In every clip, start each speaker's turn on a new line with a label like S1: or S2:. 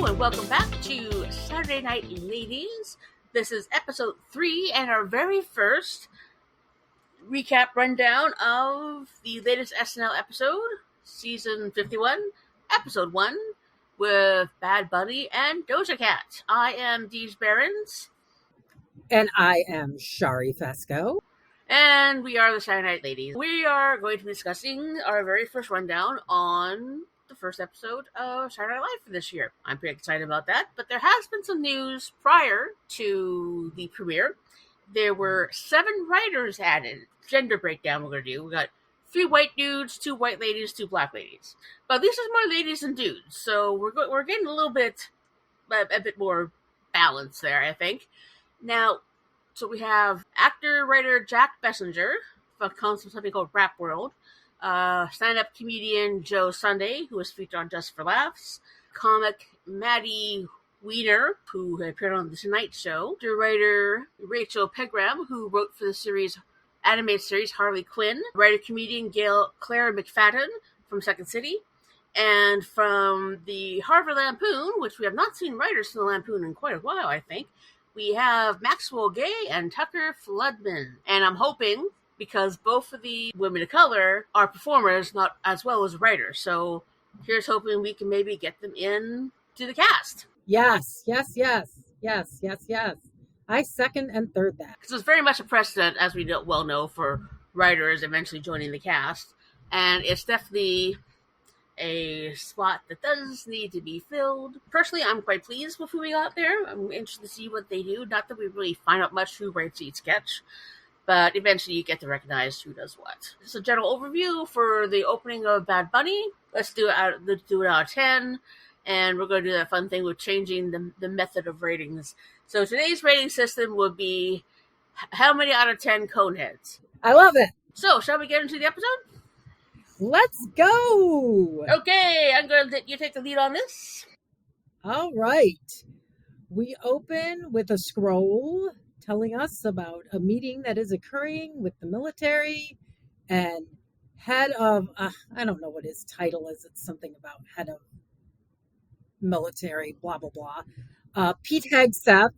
S1: and welcome back to Saturday Night Ladies. This is episode 3 and our very first recap rundown of the latest SNL episode, season 51, episode 1, with Bad Bunny and Doja Cat. I am Deej Barons.
S2: And I am Shari Fesco.
S1: And we are the Saturday Night Ladies. We are going to be discussing our very first rundown on the first episode of Saturday Night Live for this year. I'm pretty excited about that, but there has been some news prior to the premiere. There were 7 writers added. Gender breakdown we're going to do. We got 3 white dudes, 2 white ladies, 2 black ladies. But this is more ladies than dudes, so we're getting a bit more balance there, I think. Now, so we have actor-writer Jack Bessinger, comes from something called Rap World. Stand-up comedian Joe Sunday, who was featured on Just for Laughs. Comic Maddie Weiner, who had appeared on The Tonight Show. Writer Rachel Pegram, who wrote for the animated series Harley Quinn. Writer-comedian Claire McFadden from Second City. And from the Harvard Lampoon, which we have not seen writers from the Lampoon in quite a while, I think, we have Maxwell Gay and Tucker Floodman. And I'm hoping, because both of the women of color are performers, not as well as writers. So here's hoping we can maybe get them in to the cast.
S2: Yes. I second and third that.
S1: Because it's very much a precedent, as we well know, for writers eventually joining the cast. And it's definitely a spot that does need to be filled. Personally, I'm quite pleased with who we got there. I'm interested to see what they do. Not that we really find out much who writes each sketch, but eventually you get to recognize who does what. Just a general overview for the opening of Bad Bunny. Let's do it out of 10, and we're going to do that fun thing with changing the method of ratings. So today's rating system would be how many out of 10 Coneheads.
S2: I love it.
S1: So, shall we get into the episode?
S2: Let's go.
S1: Okay, I'm going to let you take the lead on this.
S2: All right. We open with a scroll telling us about a meeting that is occurring with the military and head of, I don't know what his title is. It's something about head of military, blah, blah, blah. Pete Hegseth.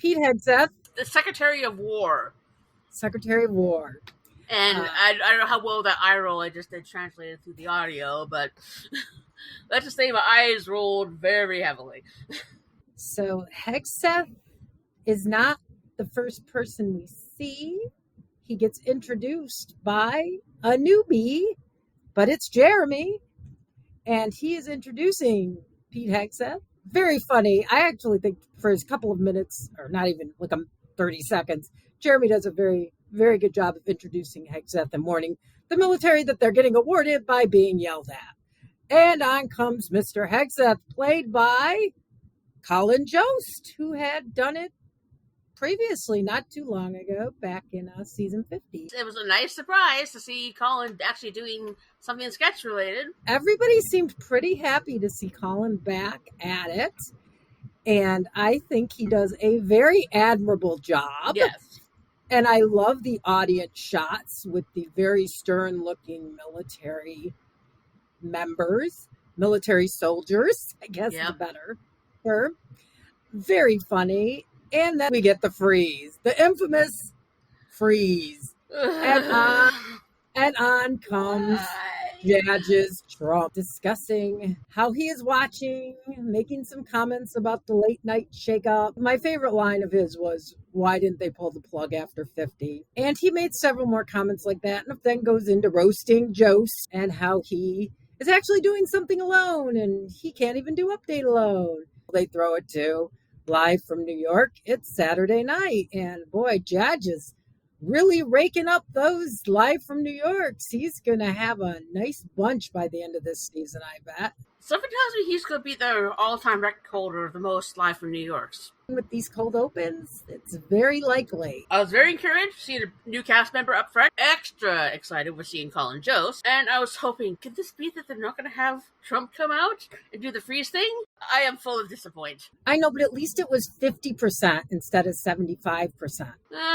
S1: The Secretary of War. And I don't know how well that eye roll I just did translated through the audio, but let's just say my eyes rolled very heavily.
S2: So Hegseth is not the first person we see. He gets introduced by a newbie, but it's Jeremy, and he is introducing Pete Hegseth. Very funny. I actually think for his couple of minutes, or not even like 30 seconds, Jeremy does a very, very good job of introducing Hegseth and warning the military that they're getting awarded by being yelled at. And on comes Mr. Hegseth, played by Colin Jost, who had done it previously, not too long ago, back in season 50.
S1: It was a nice surprise to see Colin actually doing something sketch related.
S2: Everybody seemed pretty happy to see Colin back at it. And I think he does a very admirable job.
S1: Yes.
S2: And I love the audience shots with the very stern-looking military members, military soldiers, I guess the better term. Very funny. And then we get the freeze, the infamous freeze. And on comes Judges Trump discussing how he is watching, making some comments about the late night shakeup. My favorite line of his was, why didn't they pull the plug after 50? And he made several more comments like that, and then goes into roasting Jost and how he is actually doing something alone and he can't even do Update alone. They throw it to live from New York. It's Saturday night, and boy, Judge is really raking up those live from New York. He's going to have a nice bunch by the end of this season, I bet.
S1: Something tells me he's going to be the all-time record holder of the most live from New York's.
S2: With these cold opens, it's very likely.
S1: I was very encouraged to see a new cast member up front. Extra excited with seeing Colin Jost. And I was hoping, could this be that they're not going to have Trump come out and do the freeze thing? I am full of disappointment.
S2: I know, but at least it was 50% instead of 75%.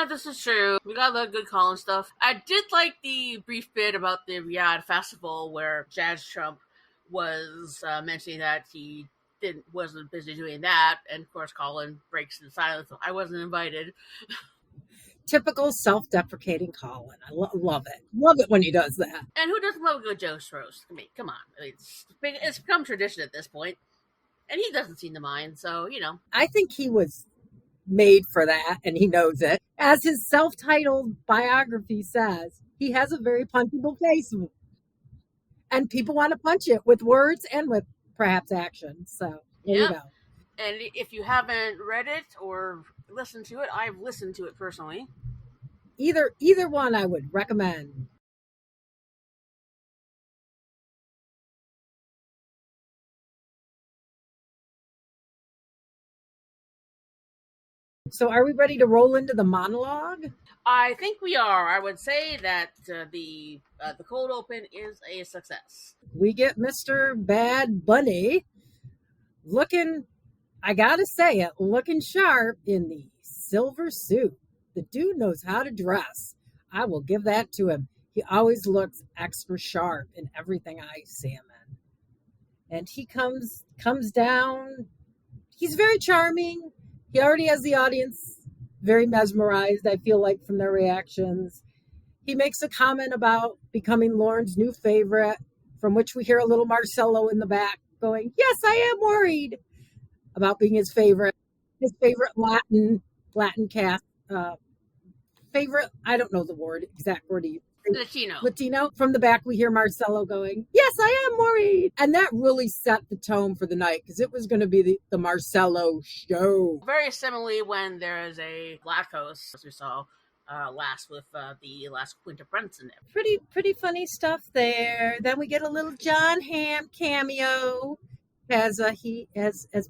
S1: This is true. We got a lot of good Colin stuff. I did like the brief bit about the Riyadh Festival where Jazz Trump was mentioning that he wasn't busy doing that. And of course, Colin breaks the silence. I wasn't invited.
S2: Typical self-deprecating Colin. I love it. Love it when he does that.
S1: And who doesn't love a good Joe's roast? I mean, come on. It's become tradition at this point. And he doesn't seem to mind, so,
S2: I think he was made for that, and he knows it. As his self-titled biography says, he has a very punchable face. And people want to punch it with words and with perhaps action. So there you go.
S1: And if you haven't read it or listened to it, I've listened to it personally.
S2: Either one I would recommend. So are we ready to roll into the monologue?
S1: I think we are. I would say that the cold open is a success.
S2: We get Mr. Bad Bunny looking, I gotta say it, looking sharp in the silver suit. The dude knows how to dress. I will give that to him. He always looks extra sharp in everything I see him in. And he comes down. He's very charming. He already has the audience very mesmerized, I feel like, from their reactions. He makes a comment about becoming Lauren's new favorite, from which we hear a little Marcelo in the back going, "Yes, I am worried," about being his favorite Latin cast. Favorite, I don't know the exact word. Latino. From the back, we hear Marcelo going, "Yes, I am worried." And that really set the tone for the night, because it was going to be the Marcelo show.
S1: Very similarly when there is a Black host, as we saw last with the last Quinta Brunson.
S2: Pretty funny stuff there. Then we get a little John Hamm cameo as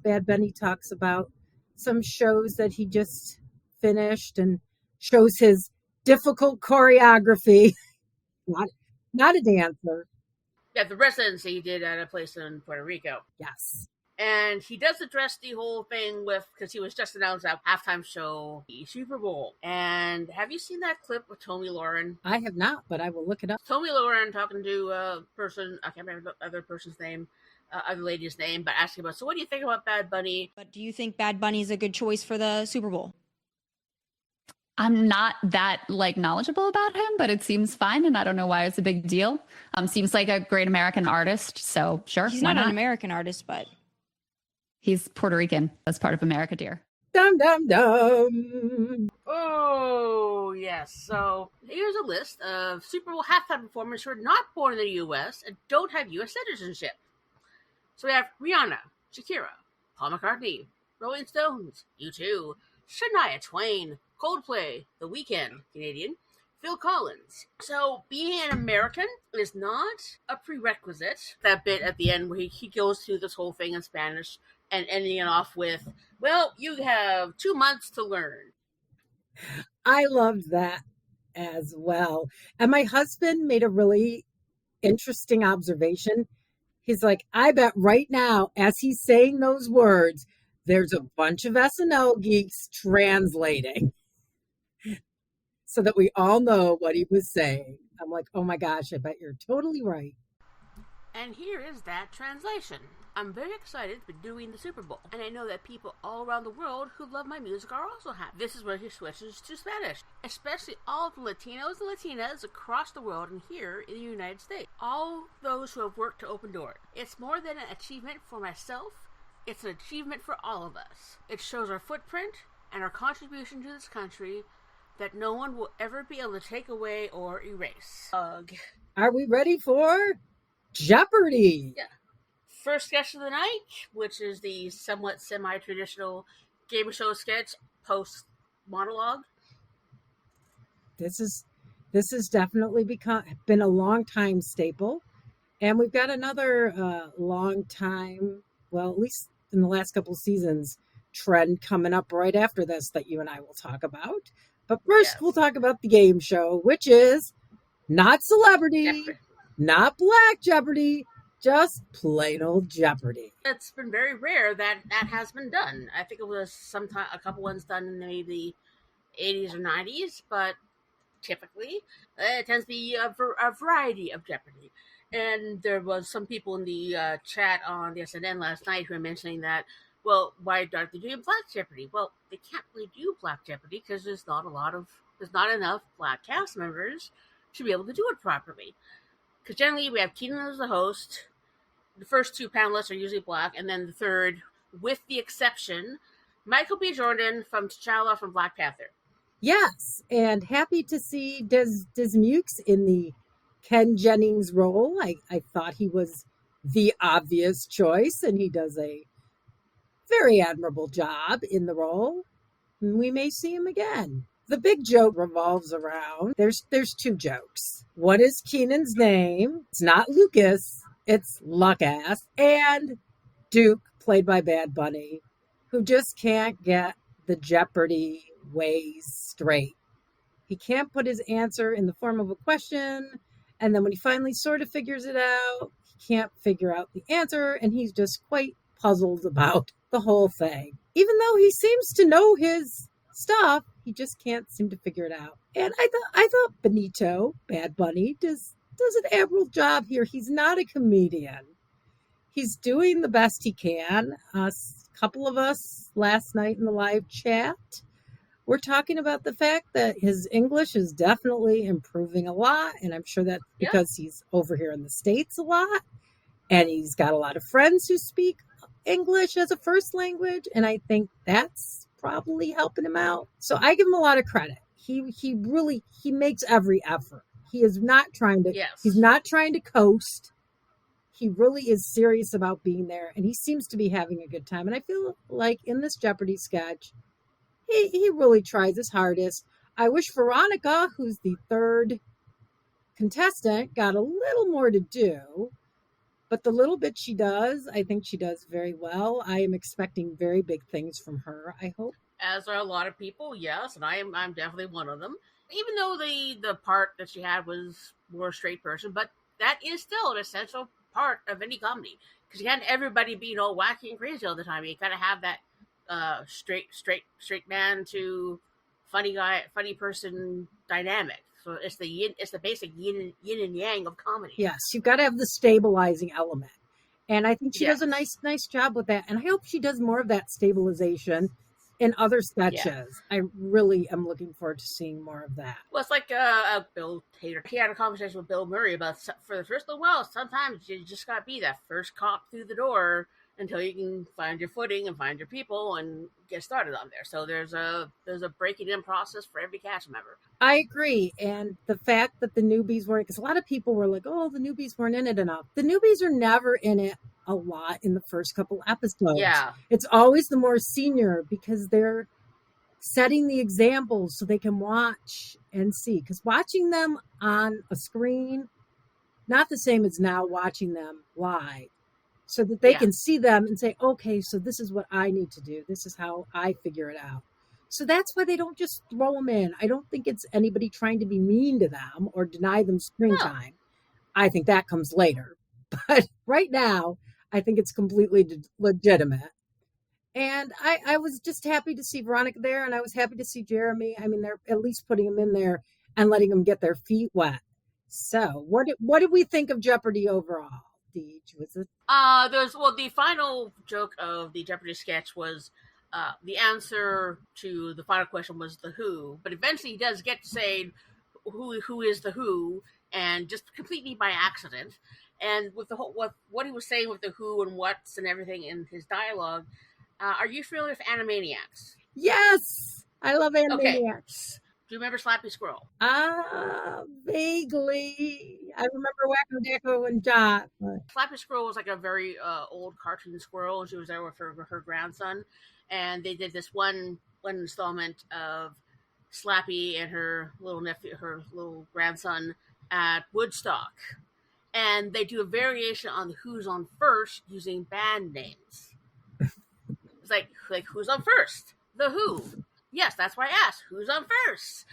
S2: Bad Bunny talks about some shows that he just finished and shows his difficult choreography. Not a dancer.
S1: Yeah, the residency he did at a place in Puerto Rico.
S2: Yes.
S1: And he does address the whole thing because he was just announced at halftime show, the Super Bowl. And have you seen that clip with Tomi Lahren?
S2: I have not, but I will look it up.
S1: Tomi Lahren talking to a person, I can't remember the other person's name, other lady's name, but asking about, so what do you think about Bad Bunny?
S3: But do you think Bad Bunny is a good choice for the Super Bowl?
S4: I'm not that knowledgeable about him, but it seems fine, and I don't know why it's a big deal. Seems like a great American artist, so sure.
S3: He's not an American artist, but
S4: he's Puerto Rican. That's part of America, dear.
S2: Dum dum dum.
S1: Oh yes. So here's a list of Super Bowl halftime performers who are not born in the U.S. and don't have U.S. citizenship. So we have Rihanna, Shakira, Paul McCartney, Rolling Stones, U2, Shania Twain, Coldplay, The Weeknd, Canadian, Phil Collins. So being an American is not a prerequisite. That bit at the end where he goes through this whole thing in Spanish and ending it off with, well, you have 2 months to learn.
S2: I loved that as well. And my husband made a really interesting observation. He's like, I bet right now, as he's saying those words, there's a bunch of SNL geeks translating so that we all know what he was saying. I'm like, oh my gosh, I bet you're totally right.
S1: And here is that translation. I'm very excited to be doing the Super Bowl, and I know that people all around the world who love my music are also happy. This is where he switches to Spanish, especially all the Latinos and Latinas across the world and here in the United States. All those who have worked to open doors. It's more than an achievement for myself, it's an achievement for all of us. It shows our footprint and our contribution to this country that no one will ever be able to take away or erase.
S2: Are we ready for Jeopardy!
S1: Yeah. First sketch of the night, which is the somewhat semi-traditional game show sketch post monologue.
S2: This has definitely been a long time staple, and we've got another long time, well, at least in the last couple of seasons, trend coming up right after this that you and I will talk about. But first, We'll talk about the game show, which is not Celebrity,
S1: Jeopardy.
S2: Not Black Jeopardy, just plain old Jeopardy.
S1: It's been very rare that has been done. I think it was a couple ones done in maybe the 80s or 90s, but typically it tends to be a variety of Jeopardy. And there was some people in the chat on the SNN last night who were mentioning that, well, why aren't they doing Black Jeopardy? Well, they can't really do Black Jeopardy because there's not enough Black cast members to be able to do it properly. Because generally we have Keenan as the host. The first two panelists are usually Black, and then the third, with the exception, Michael B. Jordan from T'Challa from Black Panther.
S2: Yes, and happy to see Dismukes in the Ken Jennings role. I thought he was the obvious choice, and he does a very admirable job in the role. We may see him again. The big joke revolves around, there's two jokes. One is Keenan's name. It's not Lucas, it's Lucas. And Duke, played by Bad Bunny, who just can't get the Jeopardy ways straight. He can't put his answer in the form of a question, and then when he finally sort of figures it out, he can't figure out the answer, and he's just quite puzzled about the whole thing. Even though he seems to know his stuff, he just can't seem to figure it out. And I thought Benito, Bad Bunny, does an admirable job here. He's not a comedian. He's doing the best he can. A couple of us last night in the live chat, we're talking about the fact that his English is definitely improving a lot. And I'm sure that's because he's over here in the States a lot. And he's got a lot of friends who speak English as a first language. And I think that's probably helping him out. So I give him a lot of credit. He makes every effort. He is not trying to, he's not trying to coast. He really is serious about being there, and he seems to be having a good time. And I feel like in this Jeopardy sketch, he really tries his hardest. I wish Veronica, who's the third contestant, got a little more to do. But the little bit she does, I think she does very well. I am expecting very big things from her, I hope.
S1: As are a lot of people, yes, and I'm definitely one of them. Even though the part that she had was more straight person, but that is still an essential part of any comedy, because you can't everybody being all wacky and crazy all the time. You gotta have that straight man to funny person dynamic. So it's the basic yin and yang of comedy.
S2: Yes, you've got to have the stabilizing element, and I think she does a nice job with that. And I hope she does more of that stabilization in other sketches. Yeah. I really am looking forward to seeing more of that.
S1: Well, it's like Bill Hader. He had a conversation with Bill Murray about, for the first little while, sometimes you just got to be that first cop through the door until you can find your footing and find your people and get started on there. So there's a breaking in process for every cast member.
S2: I agree. And the fact that the newbies weren't, because a lot of people were like, oh, the newbies weren't in it enough. The newbies are never in it a lot in the first couple episodes.
S1: Yeah.
S2: It's always the more senior, because they're setting the example so they can watch and see. Because watching them on a screen, not the same as now watching them live, so that they can see them and say, okay, so this is what I need to do. This is how I figure it out. So that's why they don't just throw them in. I don't think it's anybody trying to be mean to them or deny them screen time. I think that comes later. But right now, I think it's completely legitimate. And I was just happy to see Veronica there, and I was happy to see Jeremy. I mean, they're at least putting them in there and letting them get their feet wet. So what did we think of Jeopardy overall? Was it?
S1: The final joke of the Jeopardy sketch was the answer to the final question was the who, but eventually he does get to say who is the who, and just completely by accident. And with the whole what he was saying with the who and what's and everything in his dialogue, are you familiar with Animaniacs?
S2: Yes, I love Animaniacs.
S1: Okay. Do you remember Slappy Squirrel?
S2: Vaguely. I remember Wacko Dacko and Dot. But...
S1: Slappy Squirrel was like a very old cartoon squirrel, and she was there with her grandson. And they did this one installment of Slappy and her little nephew, her little grandson at Woodstock. And they do a variation on who's on first using band names. It's like who's on first? The Who. Yes, that's why I asked, who's on first?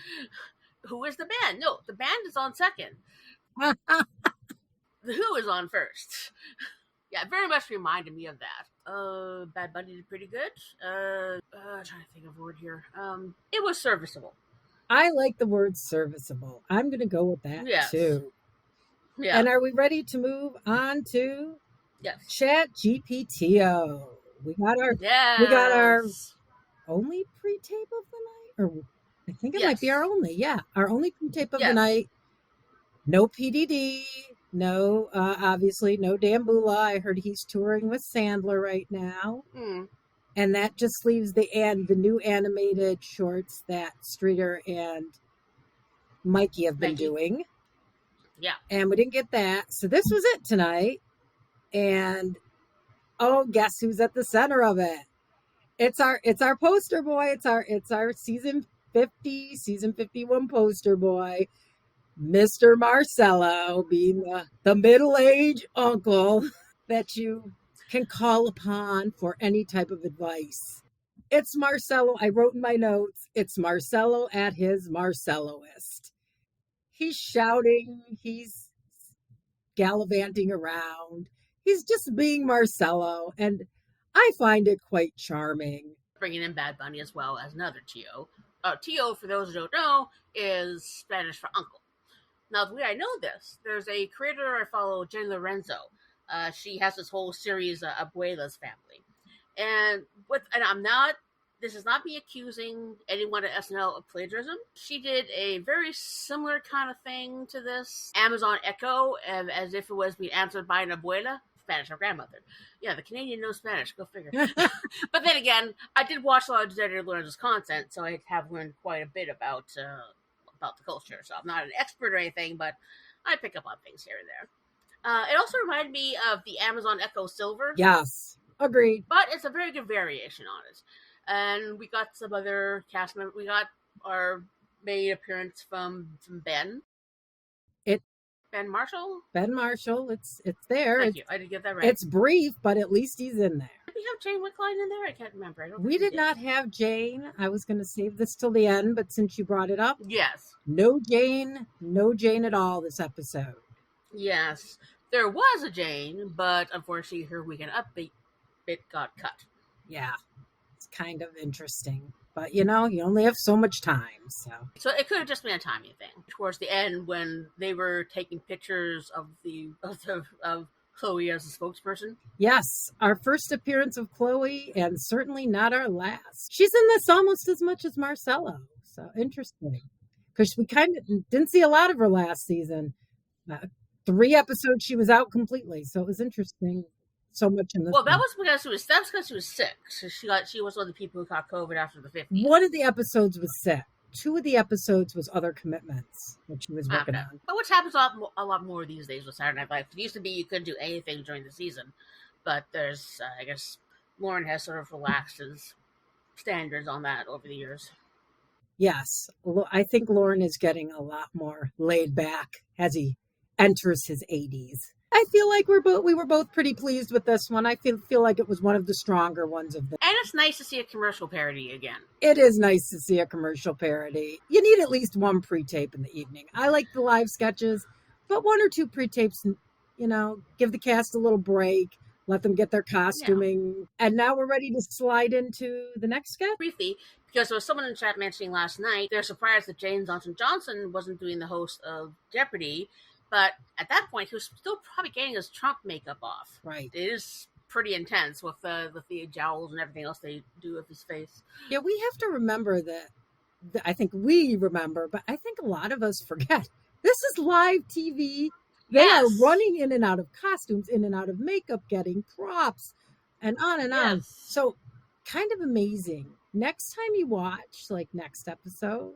S1: Who is the band? No, the band is on second. The Who is on first. Yeah, it very much reminded me of that. Bad Bunny did pretty good. Trying to think of a word here. It was serviceable.
S2: I like the word serviceable. I'm going to go with that too.
S1: Yeah.
S2: And are we ready to move on to
S1: Yes.
S2: Chat GPTO? We got our
S1: Yes.
S2: only pre-tape of the night, or I think it
S1: Yes.
S2: might be our only. Yeah, our only pre-tape of the
S1: Yes.
S2: night. No PDD. No, obviously no Dambula. I heard he's touring with Sandler right now.
S1: Mm.
S2: And that just leaves the new animated shorts that Streeter and Mikey have been doing.
S1: Yeah.
S2: And we didn't get that. So this was it tonight. And oh, guess who's at the center of it? It's our poster boy. It's our season 50, season 51 poster boy, Mr. Marcello, being the middle-aged uncle that you can call upon for any type of advice. It's Marcello. I wrote in my notes, it's Marcello at his Marcelloist. He's shouting, he's gallivanting around. He's just being Marcello, and I find it quite charming.
S1: Bringing in Bad Bunny as well as another Tio. Tio, for those who don't know, is Spanish for uncle. Now, the way I know this, there's a creator I follow, Jen Lorenzo. She has this whole series, Abuela's Family. And this is not me accusing anyone at SNL of plagiarism. She did a very similar kind of thing to this Amazon Echo, as if it was being answered by an abuela. Spanish, her grandmother. Yeah, the Canadian knows Spanish. Go figure. But then again, I did watch a lot of Jen Lorenzo's content, so I have learned quite a bit about the culture. So I'm not an expert or anything, but I pick up on things here and there. It also reminded me of the Amazon Echo Silver.
S2: Yes, agreed.
S1: But it's a very good variation on it. And we got some other cast members. We got our main appearance from Ben. Ben Marshall?
S2: Ben Marshall. It's there.
S1: Thank you. I did get that right.
S2: It's brief, but at least he's in there.
S1: Did we have Jane Wickline in there? I can't remember.
S2: We did not have Jane. I was going to save this till the end, but since you brought it up.
S1: Yes.
S2: No Jane at all this episode.
S1: Yes. There was a Jane, but unfortunately her weekend update bit got cut.
S2: Yeah. It's kind of interesting. But, you only have so much time,
S1: So it could have just been a timing thing. Towards the end, when they were taking pictures of Chloe as a spokesperson.
S2: Yes, our first appearance of Chloe, and certainly not our last. She's in this almost as much as Marcello. So interesting. Because we kind of didn't see a lot of her last season. 3 episodes she was out completely. So it was interesting. So much in this.
S1: Well, that was because she was sick. So she was one of the people who caught COVID after the 50th.
S2: One of the episodes was sick. 2 of the episodes was other commitments that she was working on.
S1: But which happens a lot more these days with Saturday Night Live. It used to be you couldn't do anything during the season, but there's I guess Lauren has sort of relaxed his standards on that over the years.
S2: Yes, I think Lauren is getting a lot more laid back as he enters his 80s. I feel like we were both pretty pleased with this one. I feel like it was one of the stronger ones of them.
S1: And it's nice to see a commercial parody again.
S2: It is nice to see a commercial parody. You need at least one pre-tape in the evening. I like the live sketches, but 1 or 2 pre-tapes, give the cast a little break, let them get their costuming. Yeah. And now we're ready to slide into the next sketch.
S1: Briefly, because there was someone in the chat mentioning last night, they're surprised that Jane Johnson wasn't doing the host of Jeopardy! But at that point, he was still probably getting his Trump makeup off.
S2: Right.
S1: It is pretty intense with the jowls and everything else they do with his face.
S2: Yeah, we have to remember that. I think we remember, but I think a lot of us forget. This is live TV. They are running in and out of costumes, in and out of makeup, getting props, and on and on. So kind of amazing. Next time you watch, like next episode,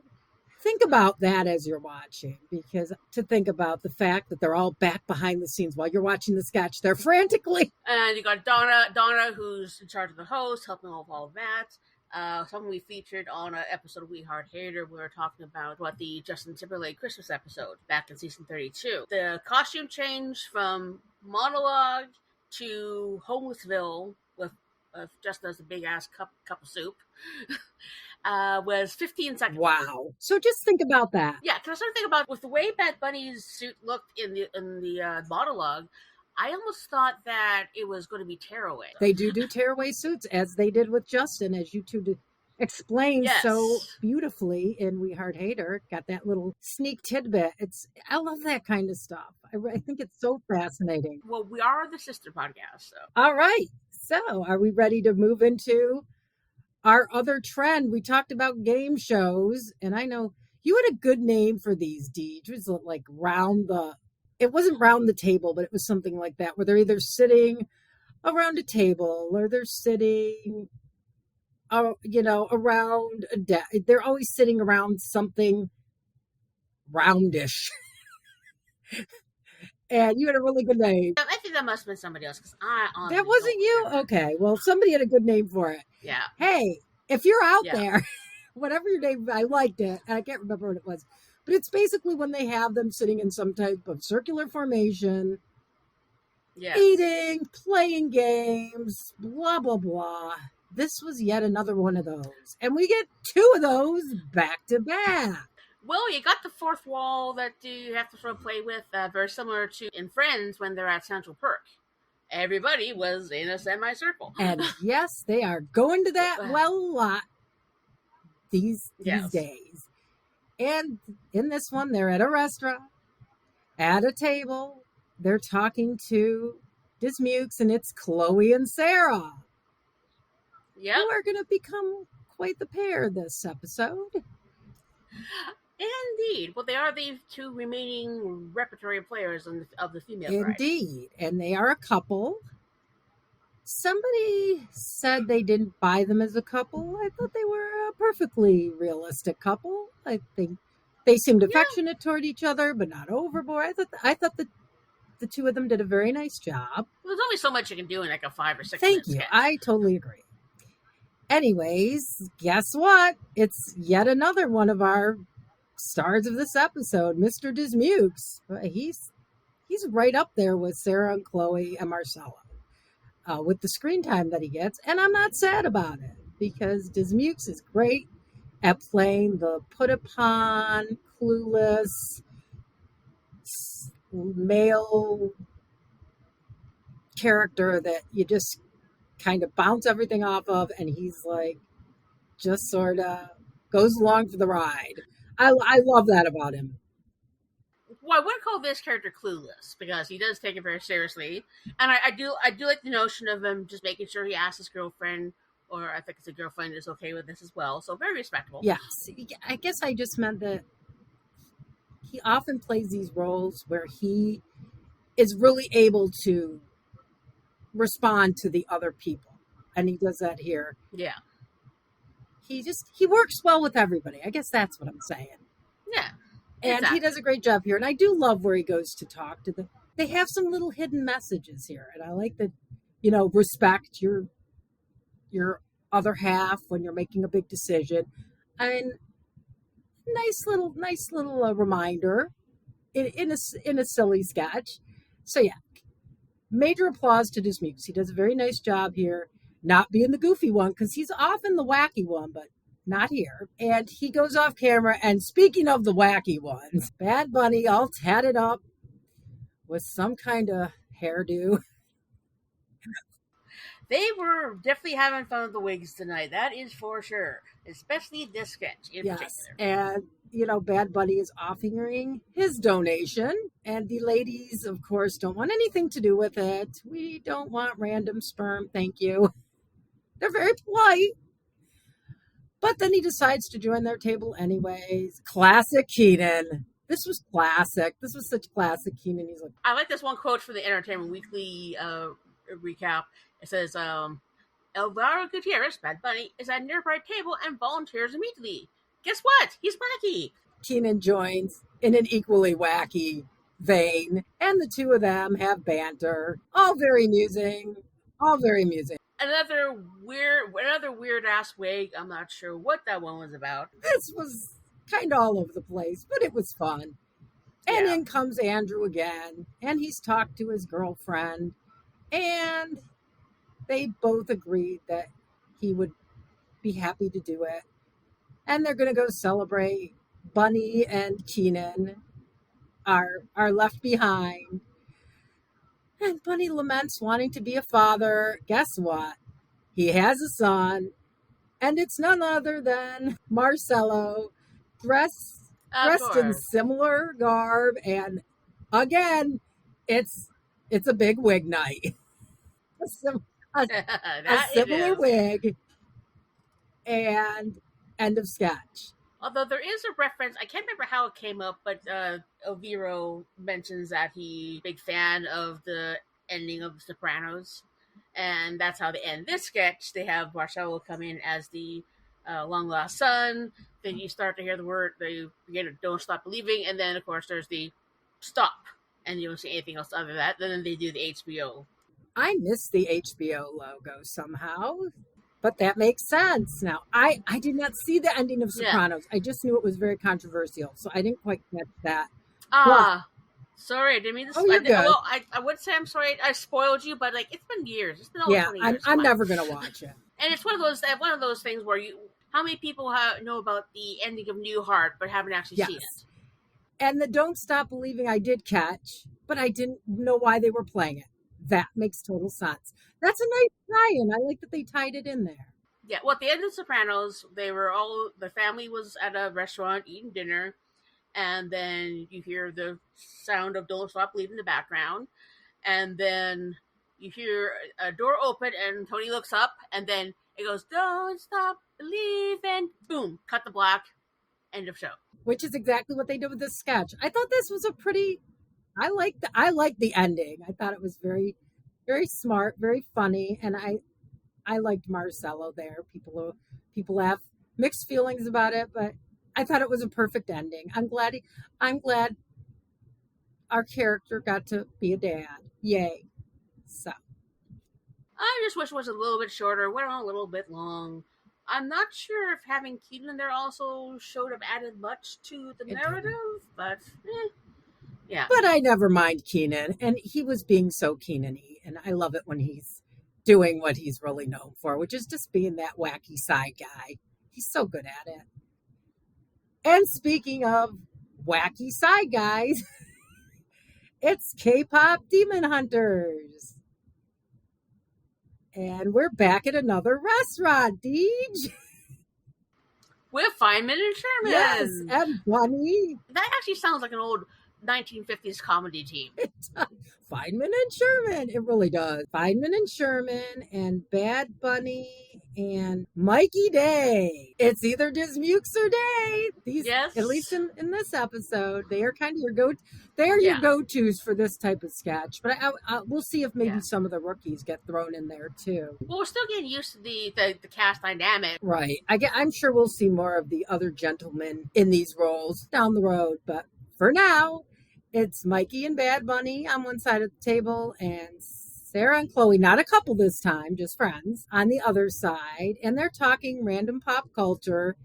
S2: think about that as you're watching, because to think about the fact that they're all back behind the scenes while you're watching the sketch, they're frantically.
S1: And you got Donna, who's in charge of the host, helping with all of that. Something we featured on an episode of We Hard Hater. We were talking about the Justin Timberlake Christmas episode back in season 32. The costume change from monologue to Homelessville with just as a big ass cup of soup. Was 15 seconds.
S2: Wow. So just think about that.
S1: Yeah, because I started thinking about with the way Bad Bunny's suit looked in the monologue, I almost thought that it was going to be tearaway.
S2: They do tearaway suits, as they did with Justin, as you two explained so
S1: Yes.
S2: beautifully in We Heart Hater. Got that little sneak tidbit. I love that kind of stuff. I think it's so fascinating.
S1: Well, we are the sister podcast, so.
S2: All right. So, are we ready to move into our other trend? We talked about game shows, and I know you had a good name for these, Dee. It was like it wasn't round the table, but it was something like that, where they're either sitting around a table or they're sitting, around a desk. They're always sitting around something roundish. And you had a really good name.
S1: I think that must have been somebody else because I honestly
S2: That wasn't
S1: don't
S2: you?
S1: remember.
S2: Okay. Well, somebody had a good name for it.
S1: Yeah.
S2: Hey, if you're out
S1: Yeah.
S2: there, whatever your name, I liked it. I can't remember what it was. But it's basically when they have them sitting in some type of circular formation,
S1: Yeah.
S2: eating, playing games, blah, blah, blah. This was yet another one of those. And we get two of those back to back.
S1: Well, you got the fourth wall that you have to sort of play with, very similar to in Friends when they're at Central Perk. Everybody was in a semicircle.
S2: And yes, they are going to that well a lot these
S1: Yes.
S2: days. And in this one, they're at a restaurant, at a table. They're talking to Dismukes, and it's Chloe and Sarah,
S1: Yep.
S2: who are going to become quite the pair this episode.
S1: Indeed. Well, they are the two remaining repertory players of the female variety.
S2: Indeed. And they are a couple. Somebody said they didn't buy them as a couple. I thought they were a perfectly realistic couple. I think they seemed affectionate toward each other, but not overboard. I thought that the two of them did a very nice job.
S1: Well, there's only so much you can do in like a 5 or 6
S2: Thank
S1: minute
S2: you.
S1: sketch.
S2: I totally agree. Anyways, guess what? It's yet another one of our stars of this episode, Mr. Dismukes. He's right up there with Sarah and Chloe and Marcella with the screen time that he gets. And I'm not sad about it because Dismukes is great at playing the put upon, clueless, male character that you just kind of bounce everything off of, and he's like just sort of goes along for the ride. I love that about him.
S1: Well, I would call this character clueless because he does take it very seriously, and I do like the notion of him just making sure he asks his girlfriend, or I think it's a girlfriend, is okay with this as well. So very respectable.
S2: Yes, I guess I just meant that he often plays these roles where he is really able to respond to the other people, and he does that here.
S1: Yeah.
S2: He works well with everybody. I guess that's what I'm saying.
S1: Yeah.
S2: And
S1: Exactly.
S2: he does a great job here. And I do love where he goes to talk to them. They have some little hidden messages here. And I like that, respect your other half when you're making a big decision. And nice little reminder in a silly sketch. So yeah, major applause to Dismukes. He does a very nice job here, not being the goofy one, because he's often the wacky one, but not here. And he goes off camera, and speaking of the wacky ones, Bad Bunny all tatted up with some kind of hairdo.
S1: They were definitely having fun with the wigs tonight. That is for sure. Especially this sketch in
S2: Yes,
S1: particular.
S2: and Bad Bunny is offering his donation, and the ladies, of course, don't want anything to do with it. We don't want random sperm, thank you. They're very polite. But then he decides to join their table anyways. Classic Keenan. This was classic. This was such classic Keenan. He's like,
S1: I like this one quote from the Entertainment Weekly recap. It says, Elvira Gutierrez, Bad Bunny, is at a nearby table and volunteers immediately. Guess what? He's wacky.
S2: Keenan joins in an equally wacky vein, and the two of them have banter. All very amusing. All very amusing.
S1: Another weird ass wig. I'm not sure what that one was about.
S2: This was kind of all over the place, but it was fun. And
S1: Yeah.
S2: in comes Andrew again, and he's talked to his girlfriend, and they both agreed that he would be happy to do it. And they're going to go celebrate. Bunny and Keenan are left behind. And Bunny laments wanting to be a father. Guess what? He has a son. And it's none other than Marcelo dressed in similar garb. And again, it's a big wig night. a similar wig. And end of sketch.
S1: Although there is a reference, I can't remember how it came up, but Elviro mentions that he's a big fan of the ending of The Sopranos. And that's how they end this sketch. They have Marcelo come in as the long lost son. Then you start to hear the word, they don't stop believing. And then, of course, there's the stop. And you don't see anything else other than that. Then they do the HBO.
S2: I missed the HBO logo somehow. But that makes sense now. I did not see the ending of Sopranos. Yeah. I just knew it was very controversial, so I didn't quite get that.
S1: Sorry, I didn't mean to.
S2: Oh, you're good.
S1: Well, I would say I'm sorry I spoiled you, but it's been years. It's been over 20 years.
S2: I'm never gonna watch it.
S1: And it's one of those things where how many people know about the ending of Newhart but haven't actually seen it?
S2: And the Don't Stop Believing I did catch, but I didn't know why they were playing it. That makes total sense. That's a nice tie-in. I like that they tied it in there.
S1: Yeah, well, at the end of Sopranos, the family was at a restaurant eating dinner, and then you hear the sound of Don't Stop Believing in the background, and then you hear a door open, and Tony looks up, and then it goes, Don't Stop Believing, boom, cut the black, end of show.
S2: Which is exactly what they did with this sketch. I thought this was I liked the ending. I thought it was very, very smart, very funny, and I liked Marcelo there. People have mixed feelings about it, but I thought it was a perfect ending. I'm glad our character got to be a dad. Yay! So
S1: I just wish it was a little bit shorter. Went on a little bit long. I'm not sure if having Kenan there also should have added much to the narrative, but. Yeah.
S2: But I never mind Kenan, and he was being so Kenan-y, and I love it when he's doing what he's really known for, which is just being that wacky side guy. He's so good at it. And speaking of wacky side guys, it's K-pop Demon Hunters. And we're back at another restaurant, Deej.
S1: With Feynman and Sherman.
S2: Yes, and Bunny.
S1: That actually sounds like an old 1950s comedy team.
S2: Feynman and Sherman. It really does. Feynman and Sherman and Bad Bunny and Mikey Day. It's either Dismukes or Day. At least in this episode, they are kind of your go-tos for this type of sketch. But we'll see if maybe some of the rookies get thrown in there too.
S1: Well, we're still getting used to the cast dynamic.
S2: Right. I'm sure we'll see more of the other gentlemen in these roles down the road. But for now, it's Mikey and Bad Bunny on one side of the table and Sarah and Chloe, not a couple this time, just friends, on the other side. And they're talking random pop culture.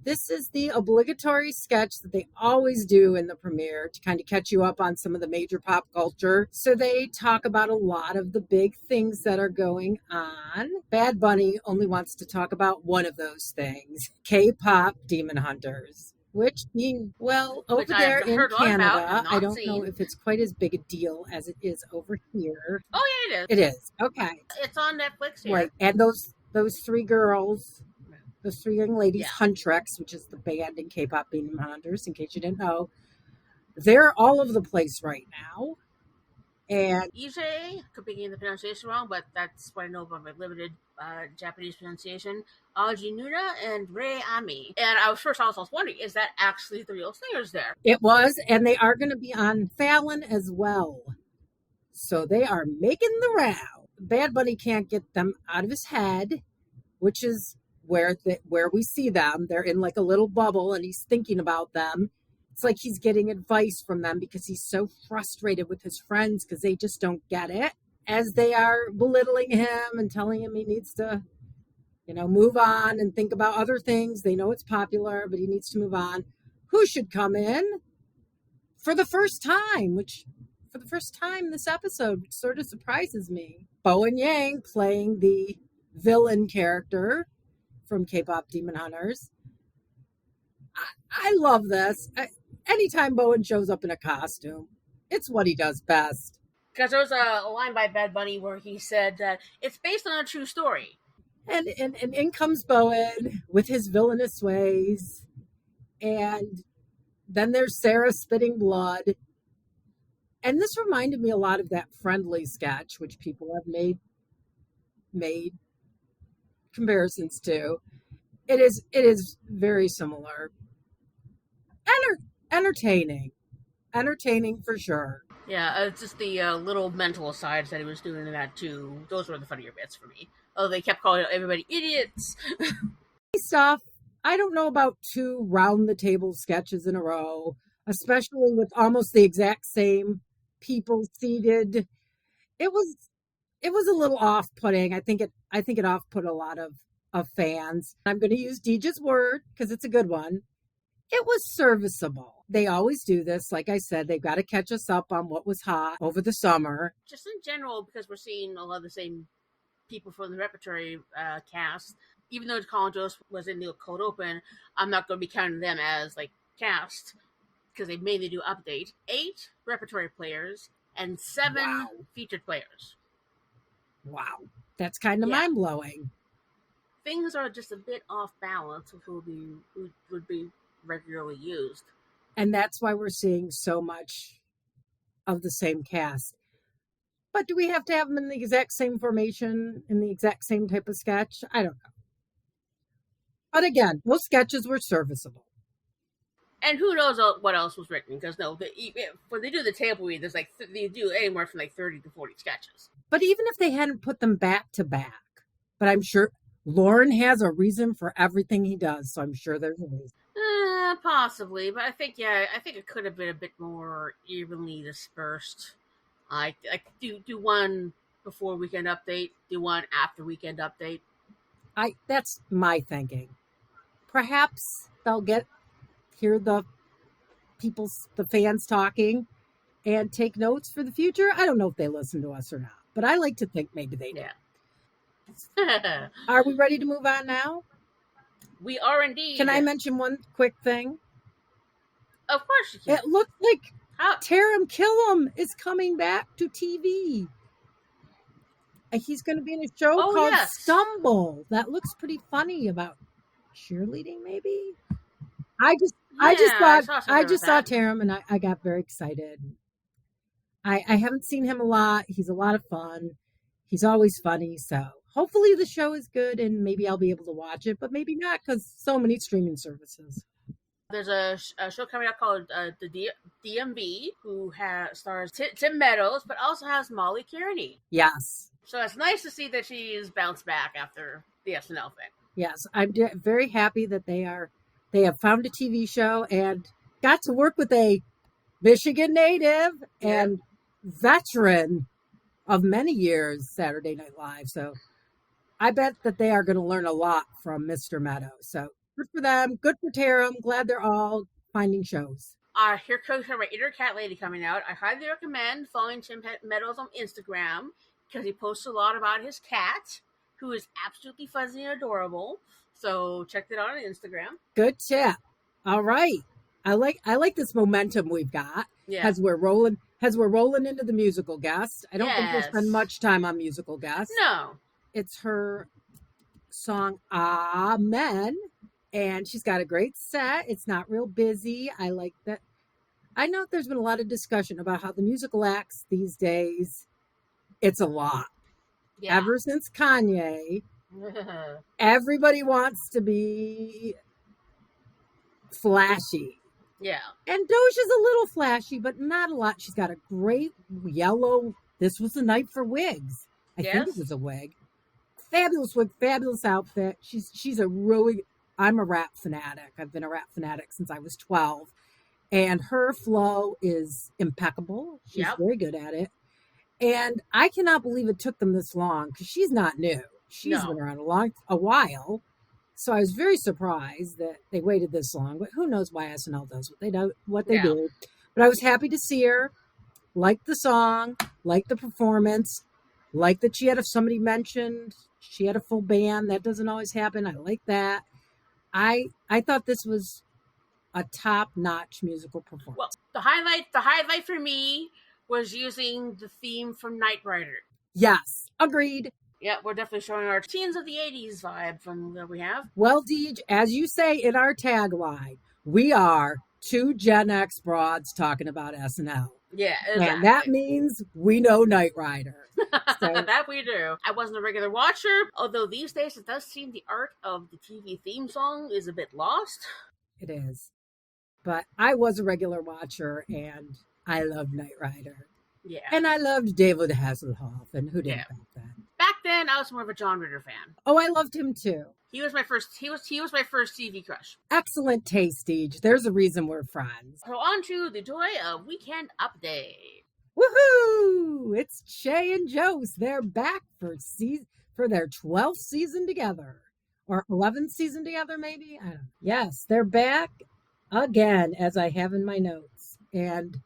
S2: This is the obligatory sketch that they always do in the premiere to kind of catch you up on some of the major pop culture. So they talk about a lot of the big things that are going on. Bad Bunny only wants to talk about one of those things, K-pop Demon Hunters. Which over there in Canada, I don't know if it's quite as big a deal as it is over here.
S1: Oh yeah, it is.
S2: It is. Okay.
S1: It's on Netflix here.
S2: Right. And those three girls, those three young ladies, Huntrix, which is the band in K-pop Demon Hunters, in case you didn't know, they're all over the place right now. And
S1: EJ, could be getting the pronunciation wrong, but that's what I know about my limited Japanese pronunciation. Aji Nuna and Rei Ami. And I was wondering, is that actually the real singers there?
S2: It was, and they are going to be on Fallon as well. So they are making the round. Bad Bunny can't get them out of his head, which is where we see them. They're in like a little bubble, and he's thinking about them. It's like he's getting advice from them because he's so frustrated with his friends because they just don't get it. As they are belittling him and telling him he needs to, move on and think about other things. They know it's popular, but he needs to move on. Who should come in for the first time this episode, which sort of surprises me. Bowen Yang playing the villain character from K-pop Demon Hunters. I love this. Anytime Bowen shows up in a costume, it's what he does best.
S1: Because there was a line by Bad Bunny where he said that it's based on a true story.
S2: And in comes Bowen with his villainous ways. And then there's Sarah spitting blood. And this reminded me a lot of that Friendly sketch, which people have made comparisons to. It is very similar. Entertaining for sure.
S1: Yeah, it's just the little mental asides that he was doing in that too. Those were the funnier bits for me. Oh, they kept calling everybody idiots.
S2: Stuff. I don't know about 2 round the table sketches in a row, especially with almost the exact same people seated. It was a little off-putting. I think it off-put a lot of fans. I'm going to use Deej's word because it's a good one. It was serviceable. They always do this. Like I said, they've got to catch us up on what was hot over the summer.
S1: Just in general, because we're seeing a lot of the same people from the repertory cast. Even though Colin Jost was in the cold open, I'm not going to be counting them as like cast because they mainly do update. 8 repertory players and 7 featured players.
S2: Wow, that's kind of mind blowing.
S1: Things are just a bit off balance with who would be regularly used,
S2: and that's why we're seeing so much of the same cast. But do we have to have them in the exact same formation, in the exact same type of sketch? I don't know. But again, those sketches were serviceable.
S1: And who knows what else was written? Because when they do the table read, there's they do anywhere from 30 to 40 sketches.
S2: But even if they hadn't put them back to back, but I'm sure Lorne has a reason for everything he does, so I'm sure there's a reason.
S1: Possibly, but I think it could have been a bit more evenly dispersed. I do one before Weekend Update, do one after Weekend Update.
S2: That's my thinking. Perhaps they'll hear the fans talking and take notes for the future. I don't know if they listen to us or not, but I like to think maybe they do.
S1: Yeah.
S2: Are we ready to move on now?
S1: We are indeed.
S2: Can I mention one quick thing?
S1: Of course you can.
S2: It looks like Taram Killam is coming back to TV. He's going to be in a show called Stumble. That looks pretty funny, about cheerleading, maybe. I just saw Taram and I got very excited. I haven't seen him a lot. He's a lot of fun. He's always funny. So hopefully the show is good and maybe I'll be able to watch it, but maybe not because so many streaming services.
S1: There's a show coming out called the DMV, who stars Tim Meadows, but also has Molly Kearney.
S2: Yes.
S1: So it's nice to see that she's bounced back after the SNL thing.
S2: Yes, I'm very happy that they have found a TV show and got to work with a Michigan native and veteran of many years, Saturday Night Live. So I bet that they are going to learn a lot from Mr. Meadows. So good for them. Good for Taram. Glad they're all finding shows.
S1: Here comes my Inner Cat Lady coming out. I highly recommend following Tim Meadows on Instagram because he posts a lot about his cat, who is absolutely fuzzy and adorable. So check that out on Instagram.
S2: Good tip. All right. I like this momentum we've got as we're rolling into the musical guest. I don't think we'll spend much time on musical guests.
S1: No.
S2: It's her song Amen, and she's got a great set. It's not real busy. I like that. I know there's been a lot of discussion about how the musical acts these days, it's a lot. Yeah. Ever since Kanye, everybody wants to be flashy.
S1: Yeah.
S2: And Doja's a little flashy, but not a lot. She's got a great yellow, this was the night for wigs. I think it was a wig. Fabulous wig, fabulous outfit. She's a really, I'm a rap fanatic. I've been a rap fanatic since I was 12. And her flow is impeccable. She's very good at it. And I cannot believe it took them this long because she's not new. She's been around a while. So I was very surprised that they waited this long. But who knows why SNL does what they do. But I was happy to see her. Liked the song. Liked the performance. Liked that she had, if somebody mentioned, she had a full band. That doesn't always happen. I like that. I thought this was a top-notch musical performance.
S1: Well, the highlight for me was using the theme from Knight Rider.
S2: Yes, agreed.
S1: Yeah, we're definitely showing our teens of the 80s vibe from what we have.
S2: Well, Deej, as you say in our tagline, we are two Gen X broads talking about SNL.
S1: Yeah, exactly.
S2: And that means we know Knight Rider. So,
S1: that we do. I wasn't a regular watcher, although these days it does seem the art of the TV theme song is a bit lost.
S2: it is. But I was a regular watcher, and I loved Knight Rider.
S1: Yeah.
S2: And I loved David Hasselhoff, and who didn't love that?
S1: Back then, I was more of a John Ritter fan.
S2: Oh, I loved him too.
S1: He was my first. He was my first TV crush.
S2: Excellent taste, Deej. There's a reason we're friends.
S1: So on to the joy of Weekend Update.
S2: Woohoo! It's Che and Jost. They're back for their 12th season together. Or 11th season together, maybe? I don't know. Yes, they're back again, as I have in my notes. And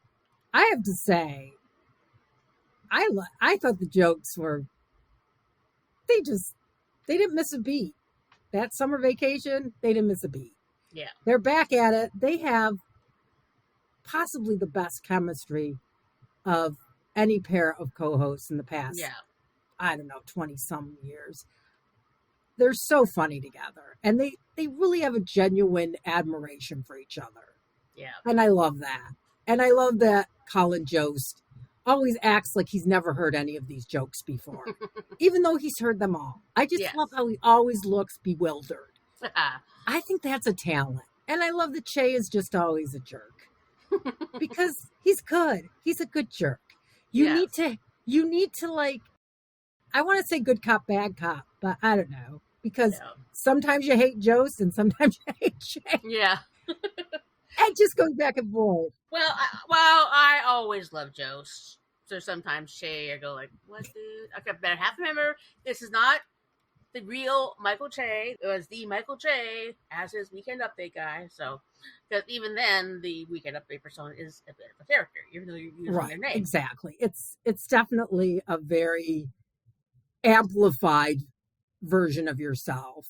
S2: I have to say, I thought the jokes were, they didn't miss a beat. That summer vacation, they didn't miss a beat.
S1: Yeah.
S2: They're back at it. They have possibly the best chemistry of any pair of co-hosts in the past, I don't know, 20-some years. They're so funny together. And they really have a genuine admiration for each other.
S1: Yeah.
S2: And I love that. And I love that Colin Jost always acts like he's never heard any of these jokes before, even though he's heard them all. I just love how he always looks bewildered. I think that's a talent. And I love that Che is just always a jerk. Because he's good. He's a good jerk. You need to like, I want to say good cop, bad cop, but I don't know. Because sometimes you hate Jost and sometimes you hate Che.
S1: Yeah.
S2: It just goes back and forth.
S1: Well, I always love Jost. So sometimes Che, I go like, what, dude? Okay, but I have to remember, this is not the real Michael Che. It was the Michael Che as his Weekend Update guy. So, because even then, the Weekend Update persona is a bit of a character, even though you're using their name.
S2: Exactly. It's definitely a very amplified version of yourself.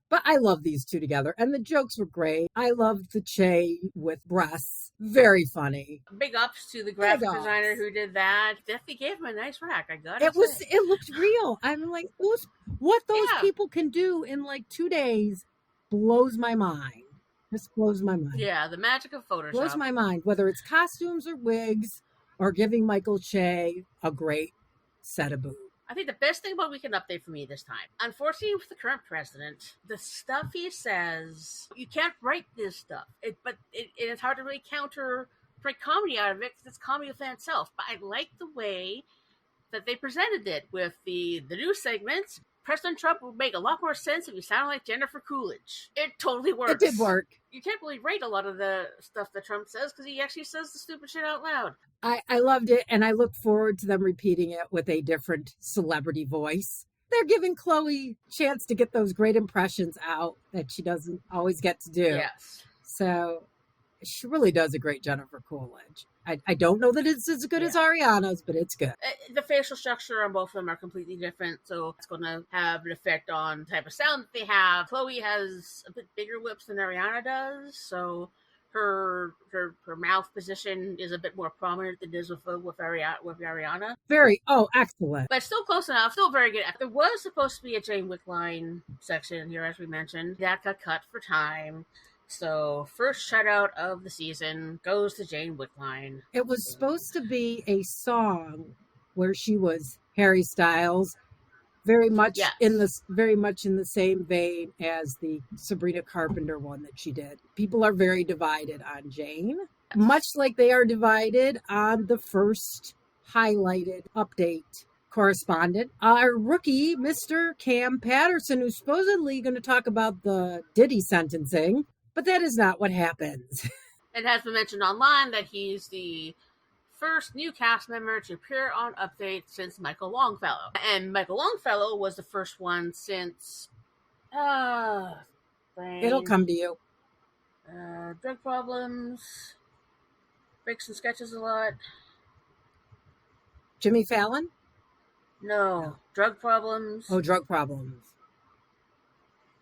S2: But I love these two together, and the jokes were great. I loved the Che with breasts. Very funny.
S1: Big ups to the graphic designer who did that. Definitely gave him a nice rack. I got it.
S2: It looked real. I'm like, what those people can do in like 2 days blows my mind. Just blows my mind.
S1: Yeah, the magic of Photoshop.
S2: Blows my mind. Whether it's costumes or wigs or giving Michael Che a great set of boobs.
S1: I think the best thing about Weekend Update for me this time, unfortunately with the current president, the stuff he says, you can't write this stuff. It's hard to really break comedy out of it because it's comedy within itself. But I like the way that they presented it with the news segments. President Trump would make a lot more sense if he sounded like Jennifer Coolidge. It totally works.
S2: It did work.
S1: You can't really write a lot of the stuff that Trump says because he actually says the stupid shit out loud.
S2: I loved it, and I look forward to them repeating it with a different celebrity voice. They're giving Chloe a chance to get those great impressions out that she doesn't always get to do.
S1: Yes.
S2: So she really does a great Jennifer Coolidge. I don't know that it's as good as Ariana's, but it's good.
S1: The facial structure on both of them are completely different, so it's going to have an effect on the type of sound that they have. Chloe has a bit bigger lips than Ariana does, so her mouth position is a bit more prominent than it is with Ariana.
S2: Excellent.
S1: But still close enough, still very good. There was supposed to be a Jane Wickline section here, as we mentioned. That got cut for time. So, first shout out of the season goes to Jane Wickline.
S2: It was supposed to be a song where she was Harry Styles, very much in the same vein as the Sabrina Carpenter one that she did. People are very divided on Jane, much like they are divided on the first highlighted update correspondent, our rookie, Mr. Cam Patterson, who's supposedly going to talk about the Diddy sentencing. But that is not what happens.
S1: It has been mentioned online that he's the first new cast member to appear on Update since Michael Longfellow. And Michael Longfellow was the first one since...
S2: It'll come to you.
S1: Drug problems. Breaks and sketches a lot.
S2: Jimmy Fallon?
S1: No. Drug problems.
S2: Oh, drug problems.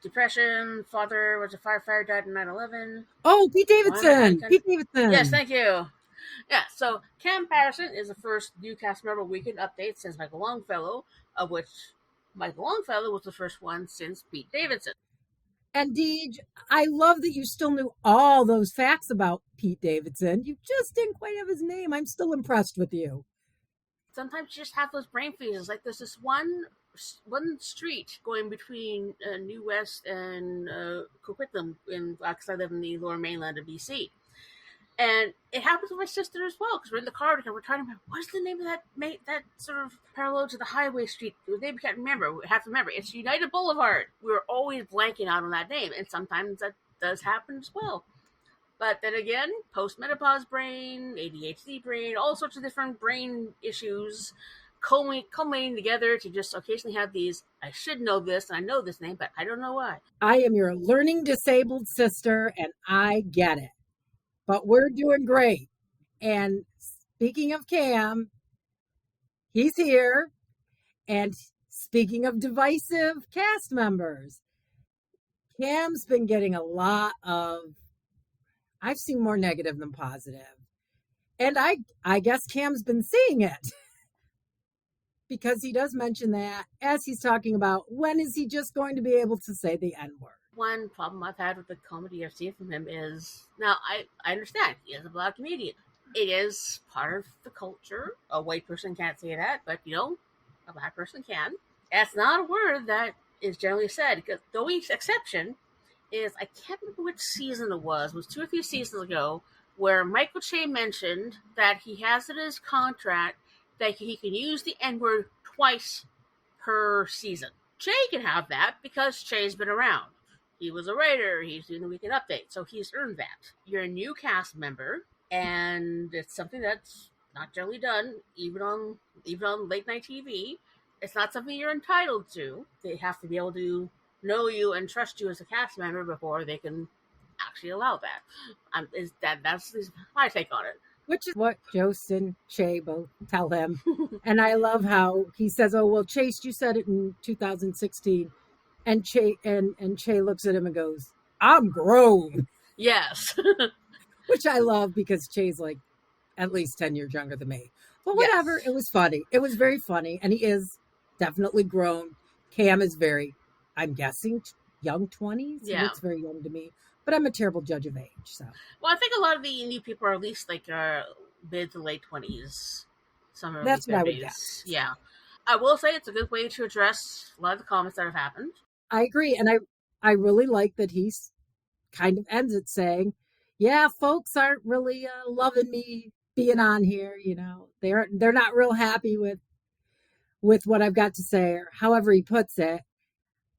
S1: Depression. Father was a firefighter, died in 9/11.
S2: Oh, Pete Davidson. Pete Davidson.
S1: Yes, thank you. Yeah, so Cam Patterson is the first new cast member Weekend Update since Michael Longfellow, of which Michael Longfellow was the first one since Pete Davidson.
S2: And Deej, I love that you still knew all those facts about Pete Davidson. You just didn't quite have his name. I'm still impressed with you.
S1: Sometimes you just have those brain freezes. Like there's this one street going between New West and Coquitlam, because I live in the lower mainland of BC. And it happens with my sister as well, because we're in the car and we're talking about what's the name of that sort of parallel to the highway street. The name we can't remember. We have to remember. It's United Boulevard. We're always blanking out on that name, and sometimes that does happen as well. But then again, post-menopause brain, ADHD brain, all sorts of different brain issues culminating together to just occasionally have these, I should know this, and I know this name, but I don't know why.
S2: I am your learning disabled sister, and I get it. But we're doing great. And speaking of Cam, he's here. And speaking of divisive cast members, Cam's been getting a lot of, I've seen more negative than positive. And I guess Cam's been seeing it. Because he does mention that as he's talking about when is he just going to be able to say the N-word.
S1: One problem I've had with the comedy I've seen from him is, now I understand he is a black comedian. It is part of the culture. A white person can't say that, but a black person can. That's not a word that is generally said, because the only exception is, I can't remember which season it was 2 or 3 seasons ago, where Michael Che mentioned that he has in his contract that he can use the N-word twice per season. Che can have that because Che's been around. He was a writer. He's doing the Weekend Update, so he's earned that. You're a new cast member, and it's something that's not generally done, even on late night TV. It's not something you're entitled to. They have to be able to know you and trust you as a cast member before they can actually allow that. That's my take on it.
S2: Which is what Jost and Che both tell him. And I love how he says, oh, well, Chase, you said it in 2016. And Che looks at him and goes, I'm grown.
S1: Yes.
S2: Which I love because Che's like at least 10 years younger than me. But whatever, yes. It was funny. It was very funny. And he is definitely grown. Cam is very, I'm guessing, young 20s.
S1: Yeah.
S2: He looks very young to me. But I'm a terrible judge of age. So.
S1: Well, I think a lot of the new people are at least like mid to late 20s. Some early
S2: That's
S1: 30s.
S2: what I would guess.
S1: Yeah. I will say it's a good way to address a lot of the comments that have happened.
S2: I agree. And I really like that he's kind of ends it saying, yeah, folks aren't really loving me being on here. They're not real happy with what I've got to say, or however he puts it.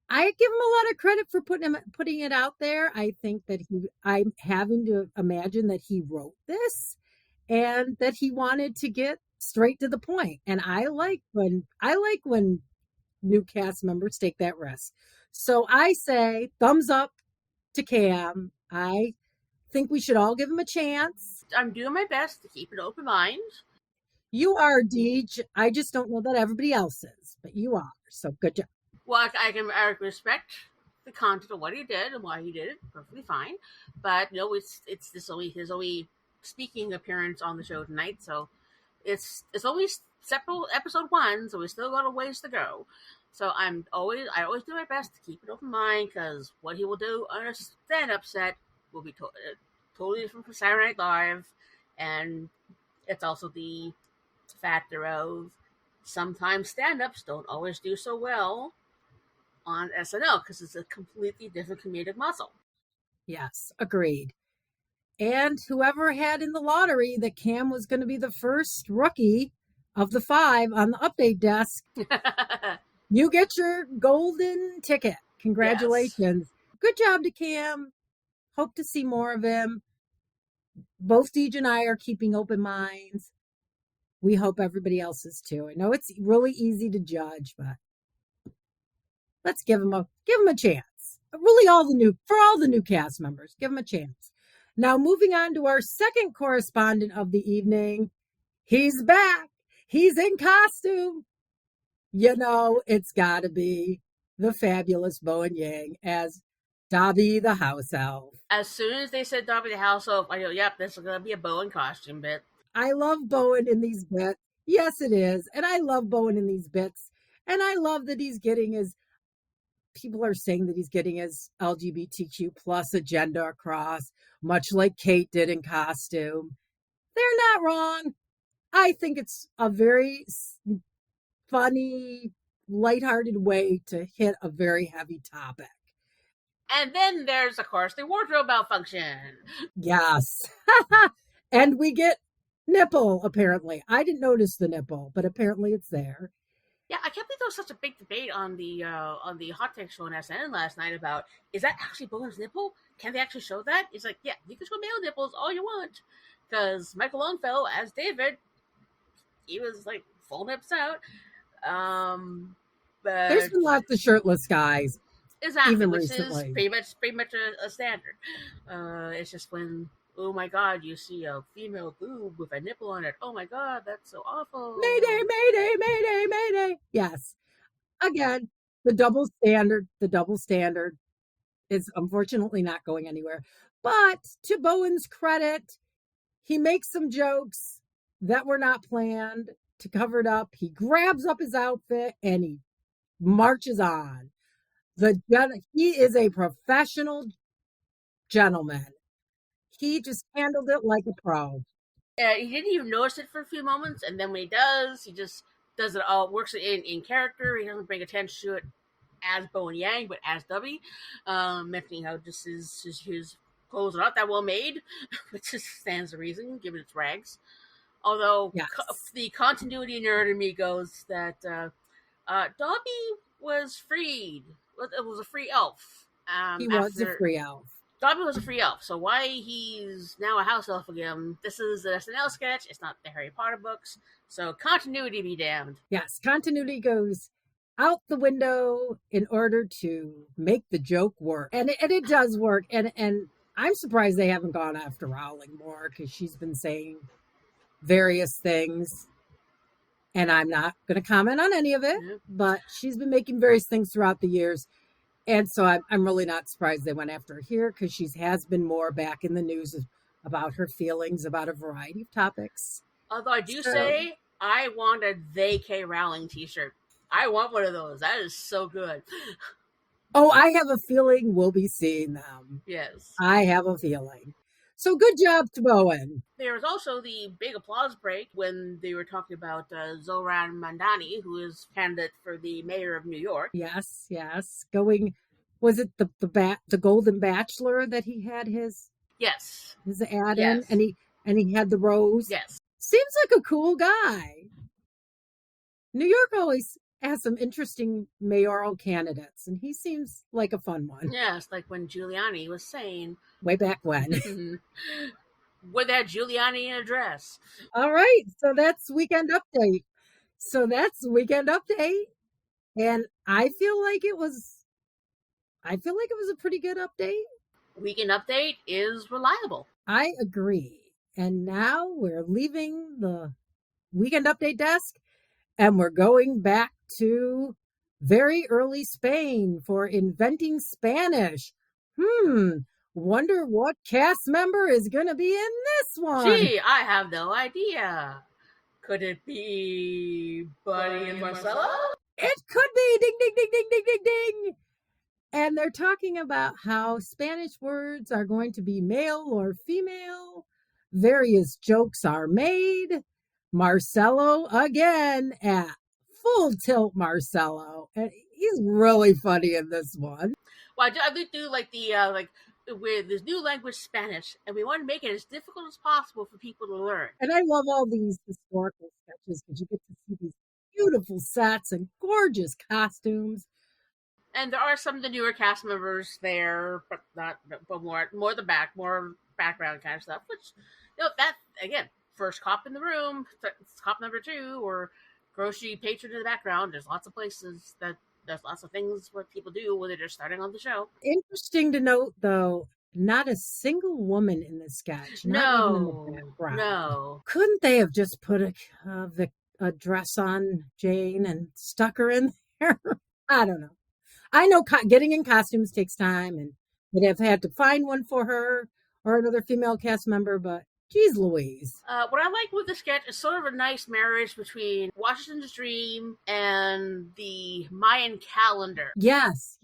S2: I give him a lot of credit for putting it out there. I think that I'm having to imagine that he wrote this and that he wanted to get straight to the point. And I like when new cast members take that risk. So I say thumbs up to Cam. I think we should all give him a chance.
S1: I'm doing my best to keep an open mind.
S2: You are, Deej. I just don't know that everybody else is, but you are. So good job.
S1: Well, I can respect the content of what he did and why he did it. Perfectly fine. But it's his only speaking appearance on the show tonight. So it's only several episode 1, so we still got a ways to go. So I always do my best to keep an open mind, because what he will do on a stand-up set will be totally different from Saturday Night Live, and it's also the factor of sometimes stand-ups don't always do so well on SNL because it's a completely different comedic muscle.
S2: Yes, agreed. And whoever had in the lottery that Cam was going to be the first rookie of the 5 on the update desk, you get your golden ticket. Congratulations. Yes. Good job to Cam. Hope to see more of him. Both Deej and I are keeping open minds. We hope everybody else is too. I know it's really easy to judge, but let's give him a chance. Really, for all the new cast members, give him a chance. Now, moving on to our second correspondent of the evening. He's back. He's in costume. It's got to be the fabulous Bowen Yang as Dobby the house elf.
S1: As soon as they said Dobby the house elf, I go, yep, this is going to be a Bowen costume bit.
S2: I love Bowen in these bits. Yes, it is. And I love Bowen in these bits. And I love that he's getting his, people are saying that he's getting his LGBTQ plus agenda across, much like Kate did in costume. They're not wrong. I think it's a very funny, lighthearted way to hit a very heavy topic.
S1: And then there's, of course, the wardrobe malfunction.
S2: Yes. And we get nipple, apparently. I didn't notice the nipple, but apparently it's there.
S1: Yeah, I can't believe there was such a big debate on the Hot Take show on SNN last night about, is that actually Bowen's nipple? Can they actually show that? It's like, yeah, you can show male nipples all you want. Because Michael Longfellow, as David, he was like full nips out. But
S2: there's been lots of shirtless guys.
S1: Exactly,
S2: even
S1: which
S2: recently.
S1: is pretty much a standard. It's just when, oh my god, you see a female boob with a nipple on it. Oh my god, that's so awful.
S2: Mayday, mayday, mayday, mayday. Yes. Again, the double standard is unfortunately not going anywhere. But to Bowen's credit, he makes some jokes that were not planned to cover it up. He grabs up his outfit and he marches on. He is a professional gentleman. He just handled it like a pro.
S1: He didn't even notice it for a few moments, and then when he does, he just does it all, works it in character. He doesn't bring attention to it as Bowen Yang, but as Dubby, mentioning how just his clothes are not that well made, which just stands to reason, given its rags. Although
S2: yes.
S1: The continuity nerd in me goes that Dobby was freed. It was a free elf.
S2: He was a free elf.
S1: Dobby was a free elf, so why he's now a house elf again? This is an SNL sketch. It's not the Harry Potter books, so continuity be damned.
S2: Yes, continuity goes out the window in order to make the joke work, and it does work. And I'm surprised they haven't gone after Rowling more, because she's been saying various things, and I'm not going to comment on any of it. But she's been making various things throughout the years. And so I'm really not surprised they went after her here, because she has been more back in the news about her feelings about a variety of topics.
S1: Although I do say I want a They K. Rowling t-shirt. I want one of those. That is so good.
S2: Oh, I have a feeling we'll be seeing them.
S1: Yes.
S2: I have a feeling. So good job to Bowen.
S1: There was also the big applause break when they were talking about Zohran Mamdani, who is candidate for the mayor of New York.
S2: Yes. Going, was it the Golden Bachelor that he had his ad in, and he had the rose?
S1: Yes.
S2: Seems like a cool guy. New York always has some interesting mayoral candidates, and he seems like a fun one.
S1: Yes, like when Giuliani was saying.
S2: Way back when.
S1: With that Giuliani in a dress.
S2: All right, so that's Weekend Update. And I feel like it was a pretty good update.
S1: Weekend Update is reliable.
S2: I agree. And now we're leaving the Weekend Update desk, and we're going back to very early Spain for Inventing Spanish. Wonder what cast member is going to be in this one.
S1: Gee, I have no idea. Could it be Buddy and Marcelo?
S2: It could be. Ding, ding, ding, ding, ding, ding, ding. And they're talking about how Spanish words are going to be male or female. Various jokes are made. Marcelo again at full tilt Marcelo. And he's really funny in this one.
S1: Well, I do like the with this new language, Spanish, and we want to make it as difficult as possible for people to learn.
S2: And I love all these historical sketches, because you get to see these beautiful sets and gorgeous costumes.
S1: And there are some of the newer cast members there, but more background kind of stuff. Which, that again, first cop in the room, cop number 2, or grocery patron in the background. There's lots of places that. There's lots of things what people do when they're just starting on the show. Interesting
S2: to note, though, not a single woman in the sketch. Not even in the background.
S1: No.
S2: Couldn't they have just put a dress on Jane and stuck her in there? I don't know. I know getting in costumes takes time, and they'd have had to find one for her or another female cast member, but Jeez Louise.
S1: What I like with the sketch is sort of a nice marriage between Washington's Dream and the Mayan calendar.
S2: Yes.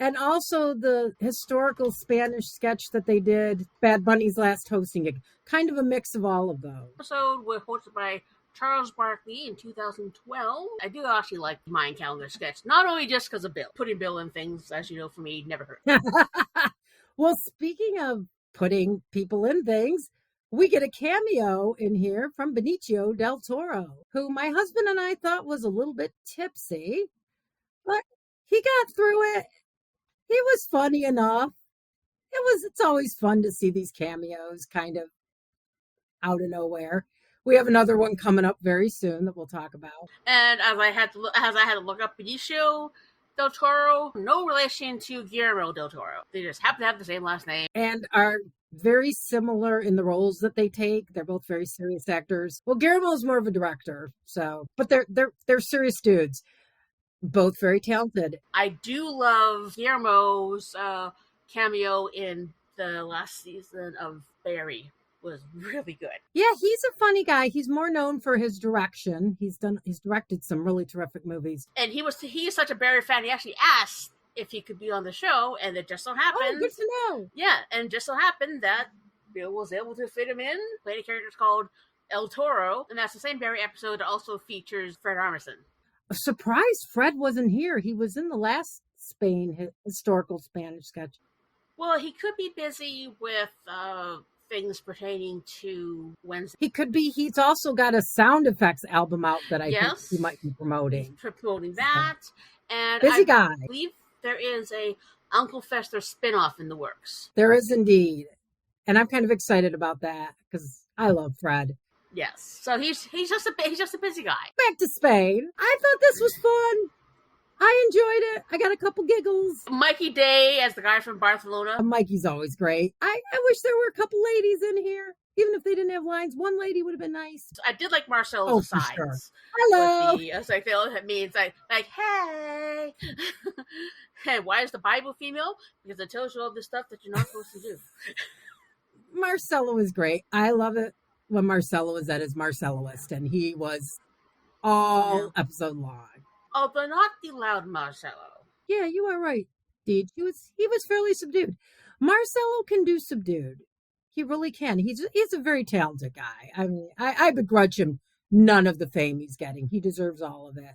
S2: And also the historical Spanish sketch that they did, Bad Bunny's last hosting gig. Kind of a mix of all of those.
S1: The episode was hosted by Charles Barkley in 2012. I do actually like the Mayan calendar sketch, not only just because of Bill. Putting Bill in things, as you know, for me, never hurt.
S2: Well, speaking of putting people in things, we get a cameo in here from Benicio del Toro, who my husband and I thought was a little bit tipsy, but he got through it. He was funny enough. It's always fun to see these cameos kind of out of nowhere. We have another one coming up very soon that we'll talk about.
S1: And as I had to look up Benicio del Toro, no relation to Guillermo del Toro. They just happen to have the same last name
S2: and are very similar in the roles that they take. They're both very serious actors. Well, Guillermo's more of a director, but they're serious dudes. Both very talented.
S1: I do love Guillermo's cameo in the last season of Barry. Was really good.
S2: Yeah, he's a funny guy. He's more known for his direction. He's directed some really terrific movies.
S1: And he's such a Barry fan. He actually asked if he could be on the show, and it just so happened.
S2: Oh, good to know.
S1: Yeah, and just so happened that Bill was able to fit him in. Played a character called El Toro, and that's the same Barry episode that also features Fred Armisen.
S2: A surprise Fred wasn't here. He was in the last historical Spanish sketch.
S1: Well, he could be busy with things pertaining to Wednesday.
S2: He could be. He's also got a sound effects album out that I think he might be promoting.
S1: He's promoting that. And
S2: busy guy.
S1: I believe there is a Uncle Fester spinoff in the works.
S2: There is indeed. And I'm kind of excited about that because I love Fred.
S1: Yes. So he's just a busy guy.
S2: Back to Spain. I thought this was fun. I enjoyed it. I got a couple giggles.
S1: Mikey Day as the guy from Barcelona.
S2: Mikey's always great. I wish there were a couple ladies in here. Even if they didn't have lines, one lady would have been nice.
S1: I did like Marcelo's asides.
S2: Sure. Hello.
S1: It's like they all have me. It's like hey. Hey, why is the Bible female? Because it tells you all this stuff that you're not supposed to do.
S2: Marcelo is great. I love it when Marcelo was at his Marcelloist, and he was all episode long.
S1: Although not the loud Marcelo.
S2: Yeah, you are right, Deej. He was fairly subdued. Marcelo can do subdued. He really can. He's a very talented guy. I mean, I begrudge him none of the fame he's getting. He deserves all of it.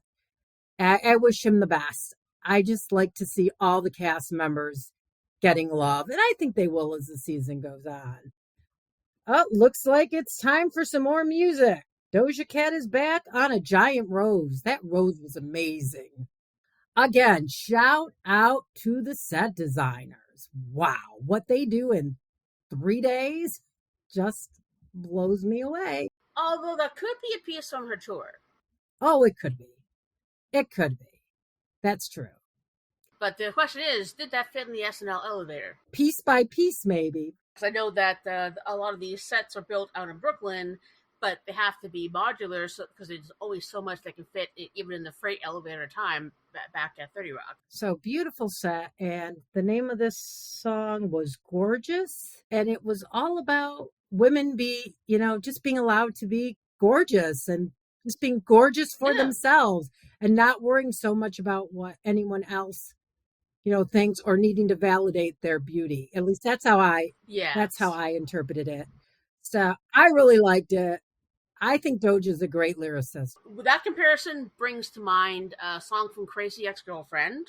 S2: I wish him the best. I just like to see all the cast members getting love, and I think they will as the season goes on. Oh, looks like it's time for some more music. Doja Cat is back on A Giant Rose. That rose was amazing. Again, shout out to the set designers. Wow, what they do in 3 days just blows me away.
S1: Although that could be a piece from her tour.
S2: Oh, it could be. It could be. That's true.
S1: But the question is, did that fit in the SNL elevator?
S2: Piece by piece, maybe.
S1: Because I know that a lot of these sets are built out in Brooklyn, but they have to be modular because there's always so much that can fit even in the freight elevator time back at 30 Rock.
S2: So beautiful set. And the name of this song was Gorgeous. And it was all about women just being allowed to be gorgeous and just being gorgeous for themselves and not worrying so much about what anyone else thinks or needing to validate their beauty. At least that's how I interpreted it. So I really liked it. I think Doja's a great lyricist.
S1: That comparison brings to mind a song from Crazy Ex-Girlfriend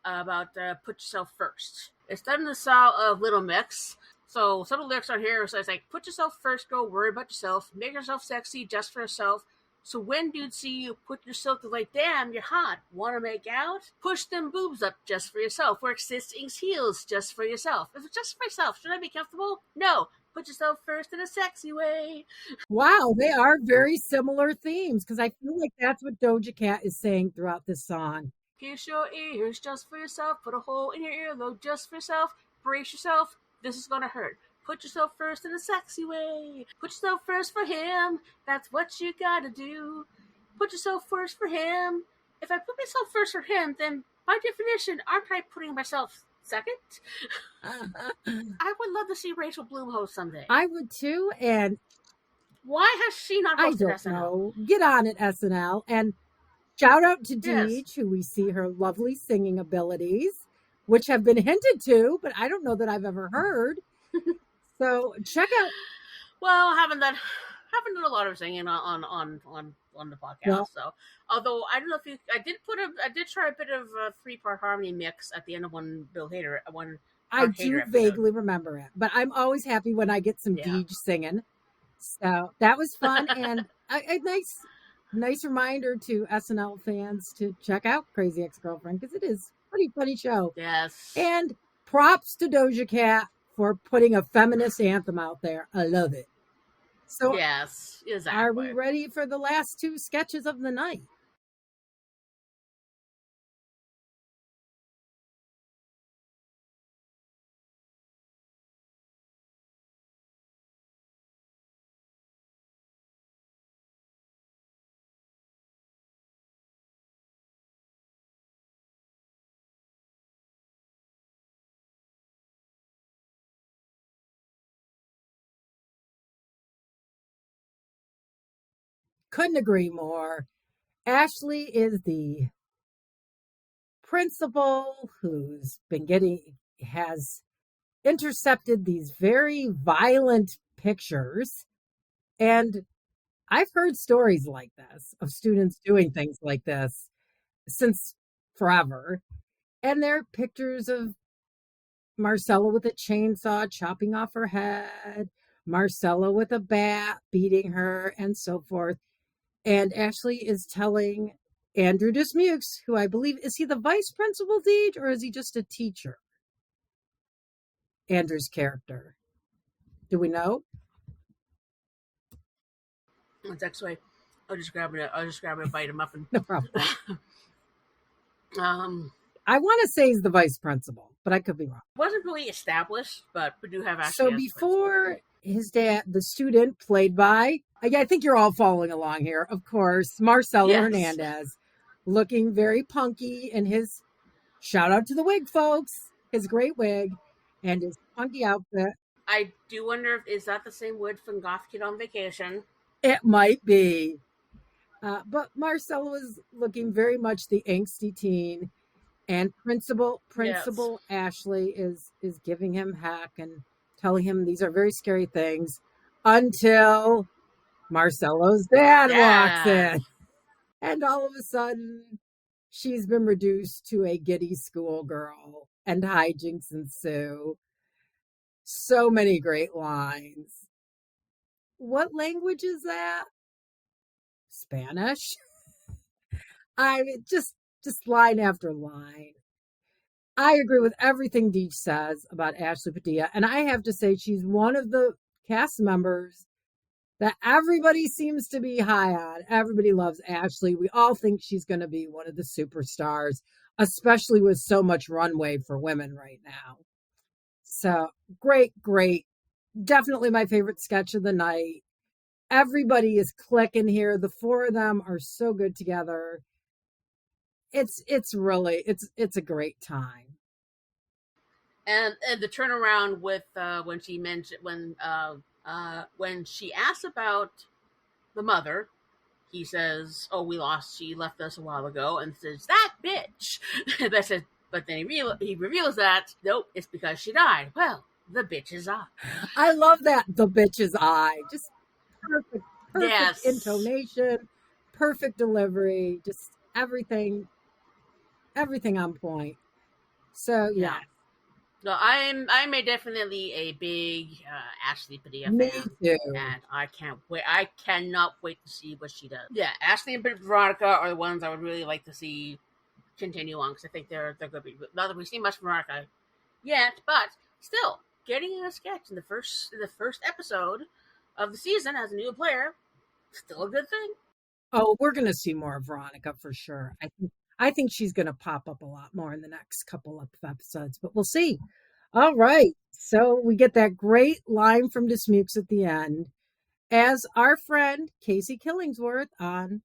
S1: about Put Yourself First. It's done in the style of Little Mix. So some of the lyrics on here are like, put yourself first, go worry about yourself, make yourself sexy just for yourself. So when dudes see you, put yourself to like, damn, you're hot. Want to make out? Push them boobs up just for yourself. Wear existing heels just for yourself. If it's just for myself, should I be comfortable? No. Put yourself first in a sexy way.
S2: Wow, they are very similar themes because I feel like that's what Doja Cat is saying throughout this song.
S1: Pierce your ears just for yourself. Put a hole in your earlobe just for yourself. Brace yourself. This is going to hurt. Put yourself first in a sexy way. Put yourself first for him. That's what you gotta do. Put yourself first for him. If I put myself first for him, then by definition, aren't I putting myself second. I would love to see Rachel Bloom host someday.
S2: I would too. And
S1: why has she not hosted SNL?
S2: I don't know. Get on it, SNL. And shout out to Deej, who we see her lovely singing abilities, which have been hinted to, but I don't know that I've ever heard. So check out.
S1: Well, I haven't done a lot of singing on the podcast. Well, so, although I don't know if I did try a bit of a 3-part harmony mix at the end of one Bill Hader one.
S2: I do vaguely remember it, but I'm always happy when I get some Deej singing. So that was fun and a nice reminder to SNL fans to check out Crazy Ex-Girlfriend because it is a pretty funny show.
S1: Yes.
S2: And props to Doja Cat for putting a feminist anthem out there. I love it. So
S1: yes, exactly.
S2: Are we ready for the last 2 sketches of the night? Couldn't agree more. Ashley is the principal has intercepted these very violent pictures. And I've heard stories like this of students doing things like this since forever. And they're pictures of Marcella with a chainsaw chopping off her head, Marcella with a bat beating her, and so forth. And Ashley is telling Andrew Dismukes, who I believe, is he the vice principal, Deej, or is he just a teacher? Andrew's character. Do we know?
S1: That's actually, I'll just grab a bite of muffin.
S2: No problem. I want to say he's the vice principal, but I could be wrong.
S1: Wasn't really established, but we do have Ashley.
S2: So before his dad, the student played by, I think you're all following along here, of course, Marcelo Hernandez, looking very punky in his, shout out to the wig folks, his great wig and his punky outfit.
S1: I do wonder is that the same wig from Goth Kid on Vacation?
S2: It might be. But Marcelo is looking very much the angsty teen. And Principal Ashley is giving him heck and telling him these are very scary things until Marcelo's dad walks in. And all of a sudden, she's been reduced to a giddy schoolgirl and hijinks ensue. So many great lines. What language is that? Spanish? I mean, just line after line. I agree with everything Deej says about Ashley Padilla. And I have to say, she's one of the cast members that everybody seems to be high on. Everybody loves Ashley. We all think she's going to be one of the superstars, especially with so much runway for women right now. So great. Definitely my favorite sketch of the night. Everybody is clicking here. The 4 of them are so good together. It's really a great time.
S1: And the turnaround with when she asks about the mother, he says, "Oh, she left us a while ago," and says, "That bitch." That says, but then he reveals that nope, it's because she died. Well, the bitch's eye.
S2: I love that, the bitch's eye. Just perfect intonation, perfect delivery, just everything on point. So yeah.
S1: No, I'm definitely a big Ashley Padilla fan.
S2: Me too.
S1: And I can't wait. I cannot wait to see what she does. Yeah, Ashley and Veronica are the ones I would really like to see continue on because I think they're going to be. Not that we've seen much Veronica yet, but still getting a sketch in the first episode of the season as a new player, still a good thing.
S2: Oh, we're going to see more of Veronica for sure. I think she's going to pop up a lot more in the next couple of episodes, but we'll see. All right. So we get that great line from Dismukes at the end as our friend Casey Killingsworth on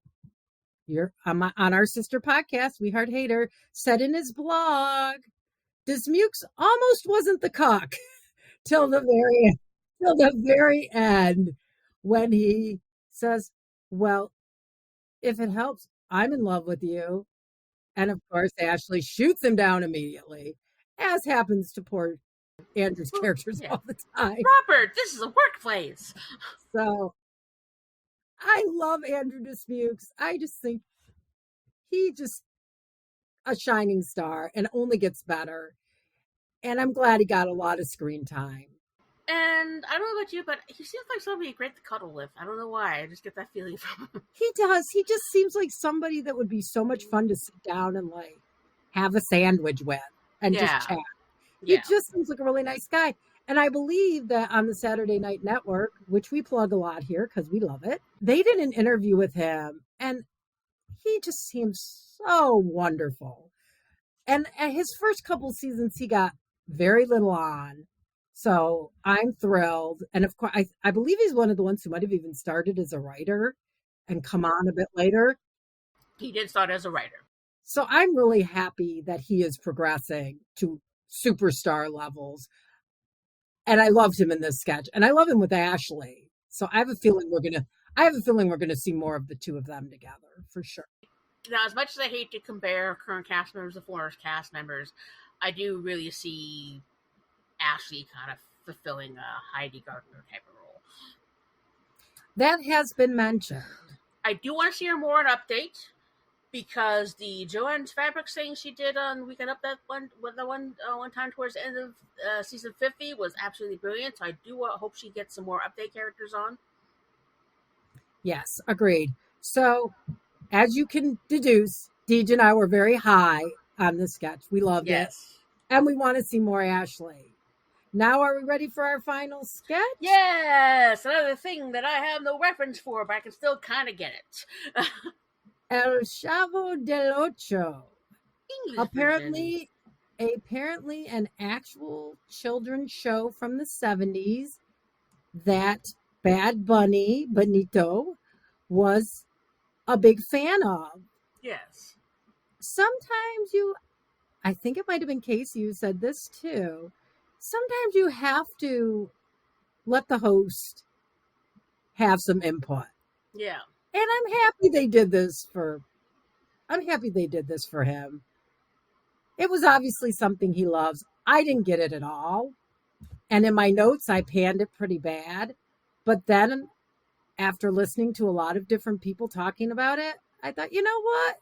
S2: our sister podcast, We Heart Hater, said in his blog, Dismukes almost wasn't the cock till the very end when he says, "Well, if it helps, I'm in love with you." And of course, Ashley shoots him down immediately, as happens to poor Andrew's characters all the time.
S1: Robert, this is a workplace.
S2: So I love Andrew Dismukes. I just think he just a shining star and only gets better. And I'm glad he got a lot of screen time.
S1: And I don't know about you, but he seems like somebody great to cuddle with. I don't know why. I just get that feeling from him.
S2: He does. He just seems like somebody that would be so much fun to sit down and like have a sandwich with and just chat. He just seems like a really nice guy. And I believe that on the Saturday Night Network, which we plug a lot here because we love it, they did an interview with him and he just seems so wonderful. And at his first couple seasons, he got very little on. So I'm thrilled. And of course, I believe he's one of the ones who might have even started as a writer and come on a bit later.
S1: He did start as a writer.
S2: So I'm really happy that he is progressing to superstar levels. And I loved him in this sketch. And I love him with Ashley. So I have a feeling we're gonna see more of the two of them together for sure.
S1: Now, as much as I hate to compare current cast members to former cast members, I do really see Ashley kind of fulfilling a Heidi Gardner type of role.
S2: That has been mentioned.
S1: I do want to see her more an update because the Joanne's Fabrics thing she did on Weekend Update one time towards the end of season 50 was absolutely brilliant. So I do hope she gets some more update characters on.
S2: Yes, agreed. So, as you can deduce, Deej and I were very high on this sketch. We loved it. And we want to see more Ashley. Now, are we ready for our final sketch?
S1: Yes! Another thing that I have no reference for, but I can still kind of get it.
S2: El Chavo del Ocho.
S1: English
S2: Apparently an actual children's show from the 70s that Bad Bunny, Benito, was a big fan of.
S1: Yes.
S2: Sometimes I think it might have been Casey who said this too. Sometimes you have to let the host have some input.
S1: Yeah.
S2: And I'm happy they did this for him. It was obviously something he loves. I didn't get it at all. And in my notes, I panned it pretty bad. But then after listening to a lot of different people talking about it, I thought, you know what?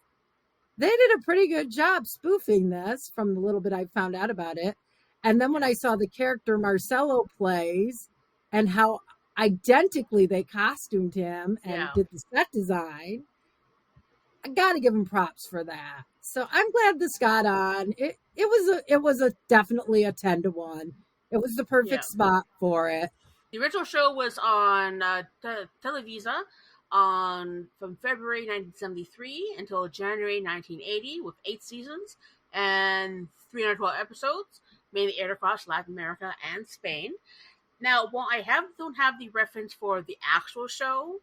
S2: They did a pretty good job spoofing this from the little bit I found out about it. And then when I saw the character Marcelo plays and how identically they costumed him and did the set design, I got to give them props for that. So I'm glad this got on. It was definitely a 10-1. It was the perfect spot for it.
S1: The original show was on Televisa from February 1973 until January 1980 with 8 seasons and 312 episodes, mainly aired across Latin America and Spain. Now, while I don't have the reference for the actual show,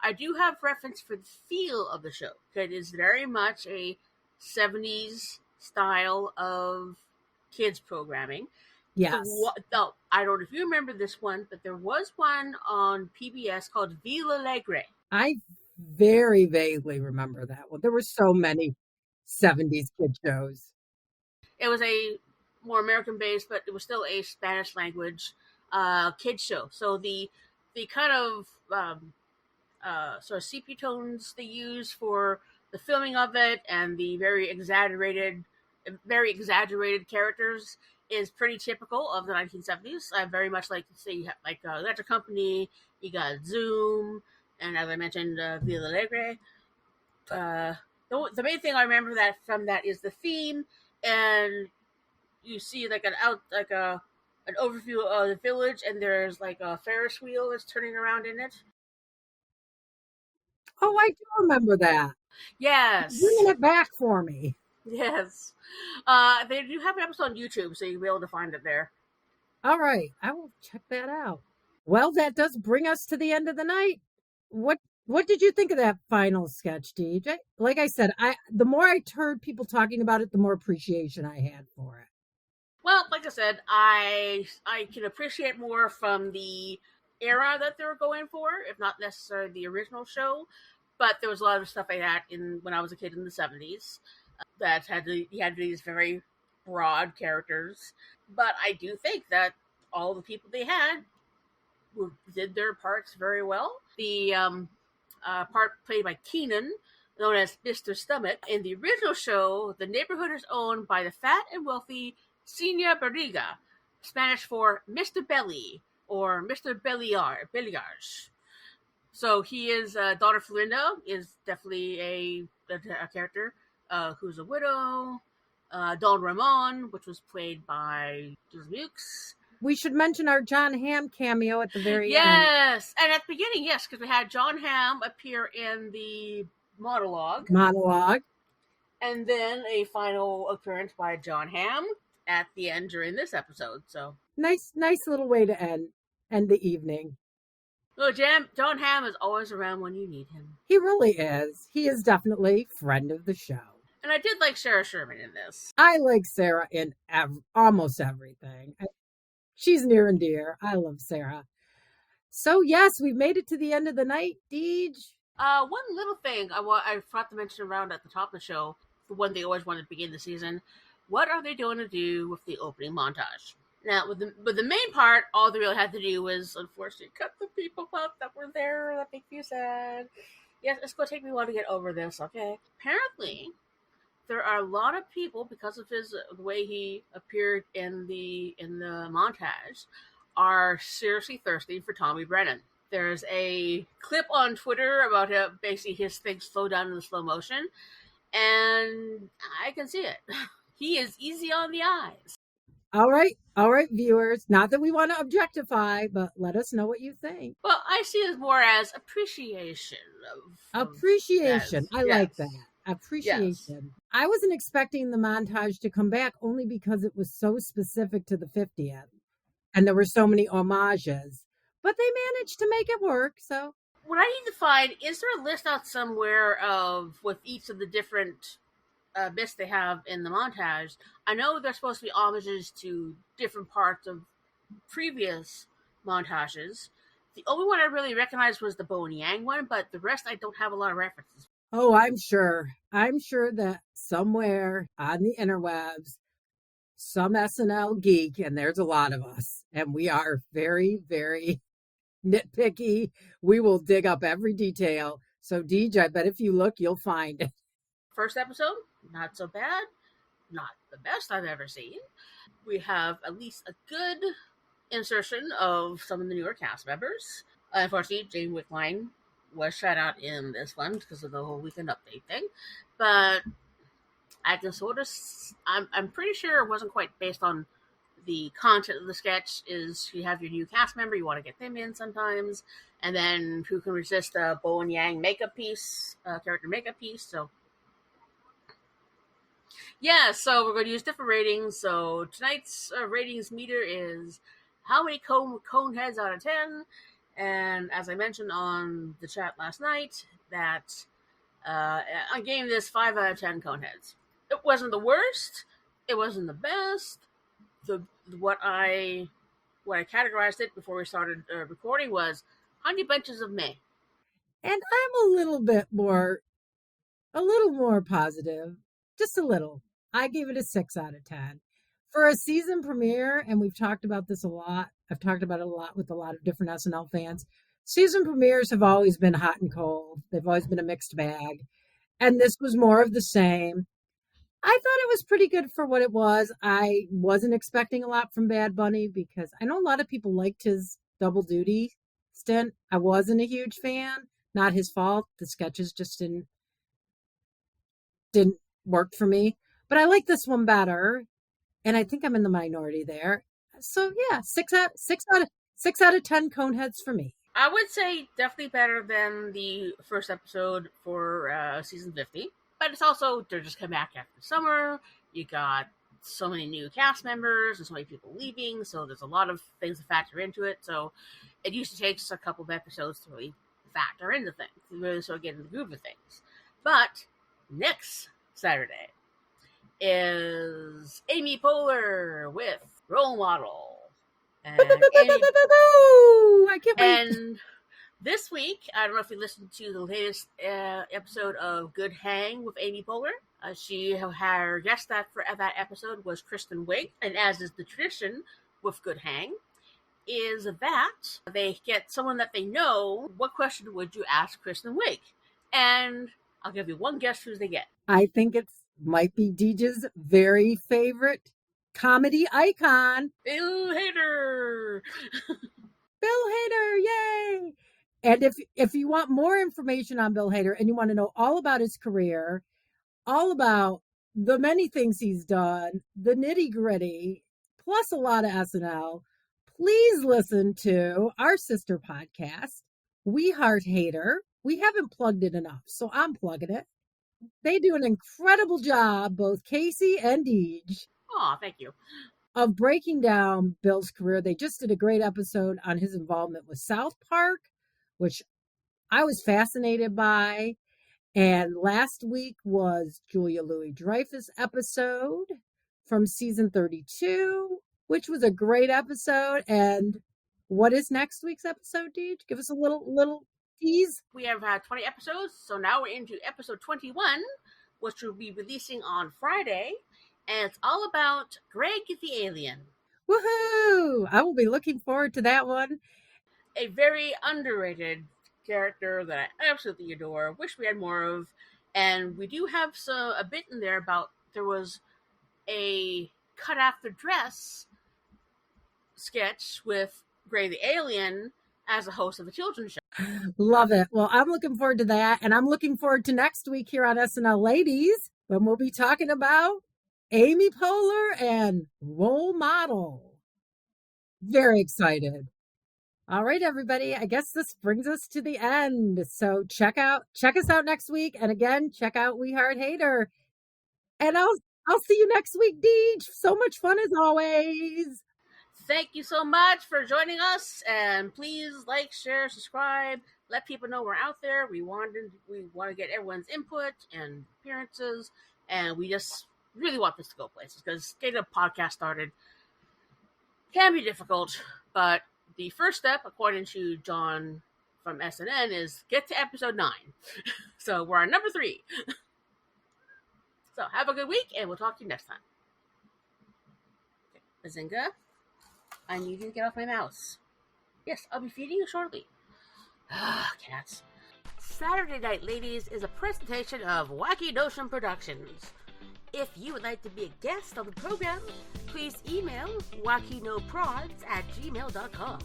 S1: I do have reference for the feel of the show. It is very much a 70s style of kids programming.
S2: Yes.
S1: I don't know if you remember this one, but there was one on PBS called Villa Alegre.
S2: I very vaguely remember that one. There were so many 70s kid shows.
S1: It was a more American-based, but it was still a Spanish language kid show. So the kind of sort of sepia tones they use for the filming of it and the very exaggerated characters is pretty typical of the 1970s. Very much like, say, like Electric Company, you got Zoom, and as I mentioned, Villa Alegre. The main thing I remember from that is the theme, and you see like an overview of the village, and there's like a Ferris wheel that's turning around in it.
S2: Oh, I do remember that.
S1: Yes.
S2: Bringing it back for me.
S1: Yes. They do have an episode on YouTube, so you'll be able to find it there.
S2: All right. I will check that out. Well, that does bring us to the end of the night. What did you think of that final sketch, DJ? Like I said, the more I heard people talking about it, the more appreciation I had for it.
S1: Well, like I said, I can appreciate more from the era that they were going for, if not necessarily the original show. But there was a lot of stuff like that in when I was a kid in the 70s that had these very broad characters. But I do think that all the people they had did their parts very well. The part played by Keenan, known as Mr. Stomach, in the original show, the neighborhood is owned by the fat and wealthy Senor Barriga, Spanish for Mr. Belly or Mr. Belliarge. So he is daughter Florinda is definitely a character who's a widow. Don Ramon, which was played by Mukes.
S2: We should mention our John Hamm cameo at the very end.
S1: Yes, and at the beginning, yes, because we had John Hamm appear in the monologue, and then a final appearance by John Hamm at the end during this episode. So
S2: nice little way to end the evening.
S1: Well, John Hamm is always around when you need him.
S2: He really is. He is definitely friend of the show.
S1: And I did like Sarah Sherman in this.
S2: I like Sarah in almost everything. She's near and dear. I love Sarah. So, yes, we've made it to the end of the night, Deej.
S1: One little thing I forgot to mention around at the top of the show, the one they always wanted to begin the season. What are they going to do with the opening montage? Now, with the main part, all they really had to do was, unfortunately, cut the people up that were there that make you sad. Yes, it's going to take me a while to get over this, okay? Apparently, there are a lot of people, because of the way he appeared in the montage, are seriously thirsty for Tommy Brennan. There's a clip on Twitter about basically his thing slow down in the slow motion, and I can see it. He is easy on the eyes.
S2: All right, viewers. Not that we want to objectify, but let us know what you think.
S1: Well, I see it more as appreciation.
S2: Appreciation. I like that. Appreciation. Yes. I wasn't expecting the montage to come back only because it was so specific to the 50th and there were so many homages, but they managed to make it work. So
S1: what I need to find, is there a list out somewhere of with each of the different bits they have in the montage? I know there's supposed to be homages to different parts of previous montages. The only one I really recognized was the Bowen Yang one, but the rest I don't have a lot of references.
S2: Oh, I'm sure that somewhere on the interwebs, some SNL geek, and there's a lot of us, and we are very, very nitpicky. We will dig up every detail. So, Deej, I bet if you look, you'll find it.
S1: First episode, not so bad. Not the best I've ever seen. We have at least a good insertion of some of the newer cast members. Unfortunately, Jane Wickline was shut out in this one because of the whole weekend update thing, but I can sort of, I'm pretty sure it wasn't quite based on the content of the sketch. Is you have your new cast member, you want to get them in sometimes, and then who can resist a Bowen Yang character makeup piece. So yeah, so we're going to use different ratings. So tonight's ratings meter is how many cone heads out of 10. And as I mentioned on the chat last night, that I gave this 5 out of 10 cone heads. It wasn't the worst. It wasn't the best. What I categorized it before we started recording was Honey Bunches of May.
S2: And I'm a little more positive, just a little. I gave it a 6 out of 10. For a season premiere, and we've talked about this a lot, I've talked about it a lot with a lot of different SNL fans, season premieres have always been hot and cold. They've always been a mixed bag. And this was more of the same. I thought it was pretty good for what it was. I wasn't expecting a lot from Bad Bunny because I know a lot of people liked his double duty stint. I wasn't a huge fan. Not his fault. The sketches just didn't work for me. But I like this one better. And I think I'm in the minority there. So yeah, 6 out of 10 cone heads for me.
S1: I would say definitely better than the first episode for season 50. But it's also, they're just coming back after the summer. You got so many new cast members and so many people leaving. So there's a lot of things to factor into it. So it usually takes a couple of episodes to really factor into things, to really sort of get in the groove of things. But next Saturday is Amy Poehler with Role Model. And
S2: I can't wait.
S1: And this week, I don't know if you listened to the latest episode of Good Hang with Amy Poehler. Her guest for that episode was Kristen Wiig. And as is the tradition with Good Hang, is that they get someone that they know. What question would you ask Kristen Wiig? And I'll give you one guess who they get.
S2: I think it might be Deej's very favorite comedy icon,
S1: Bill Hader.
S2: Bill Hader, yay! And if you want more information on Bill Hader and you want to know all about his career, all about the many things he's done, the nitty-gritty, plus a lot of SNL, please listen to our sister podcast, We Heart Hader. We haven't plugged it enough, so I'm plugging it. They do an incredible job, both Casey and Deej.
S1: Oh, thank you.
S2: Of breaking down Bill's career. They just did a great episode on his involvement with South Park, which I was fascinated by. And last week was Julia Louis-Dreyfus episode from season 32, which was a great episode. And what is next week's episode, Deej? Give us a little tease.
S1: We have had 20 episodes, so now we're into episode 21, which will be releasing on Friday. And it's all about Greg the Alien.
S2: Woohoo! I will be looking forward to that one.
S1: A very underrated character that I absolutely adore. Wish we had more of. And we do have a bit in there about there was a cut after dress sketch with Greg the Alien as a host of a children's show.
S2: Love it. Well, I'm looking forward to that. And I'm looking forward to next week here on SNL Ladies, when we'll be talking about Amy Poehler and Role Model. Very excited. All right, everybody. I guess this brings us to the end. So check us out next week. And again, check out We Heart Hader. And I'll see you next week, Deej. So much fun as always.
S1: Thank you so much for joining us. And please like, share, subscribe. Let people know we're out there. We want to get everyone's input and appearances. And we just really want this to go places, because getting a podcast started can be difficult, but the first step, according to John from SNN, is get to episode 9. So we're on number 3. So have a good week, and we'll talk to you next time. Okay. Bazinga, I need you to get off my mouse. Yes, I'll be feeding you shortly. Cats. Saturday Night Ladies is a presentation of Wacky Notion Productions. If you would like to be a guest on the program, please email wackinoprods@gmail.com.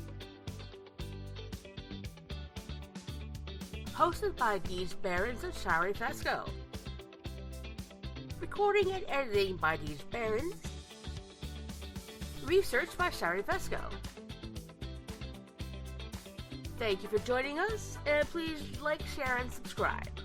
S1: Hosted by Deej Barons and Shari Fesco. Recording and editing by Deej Barons. Research by Shari Fesco. Thank you for joining us, and please like, share, and subscribe.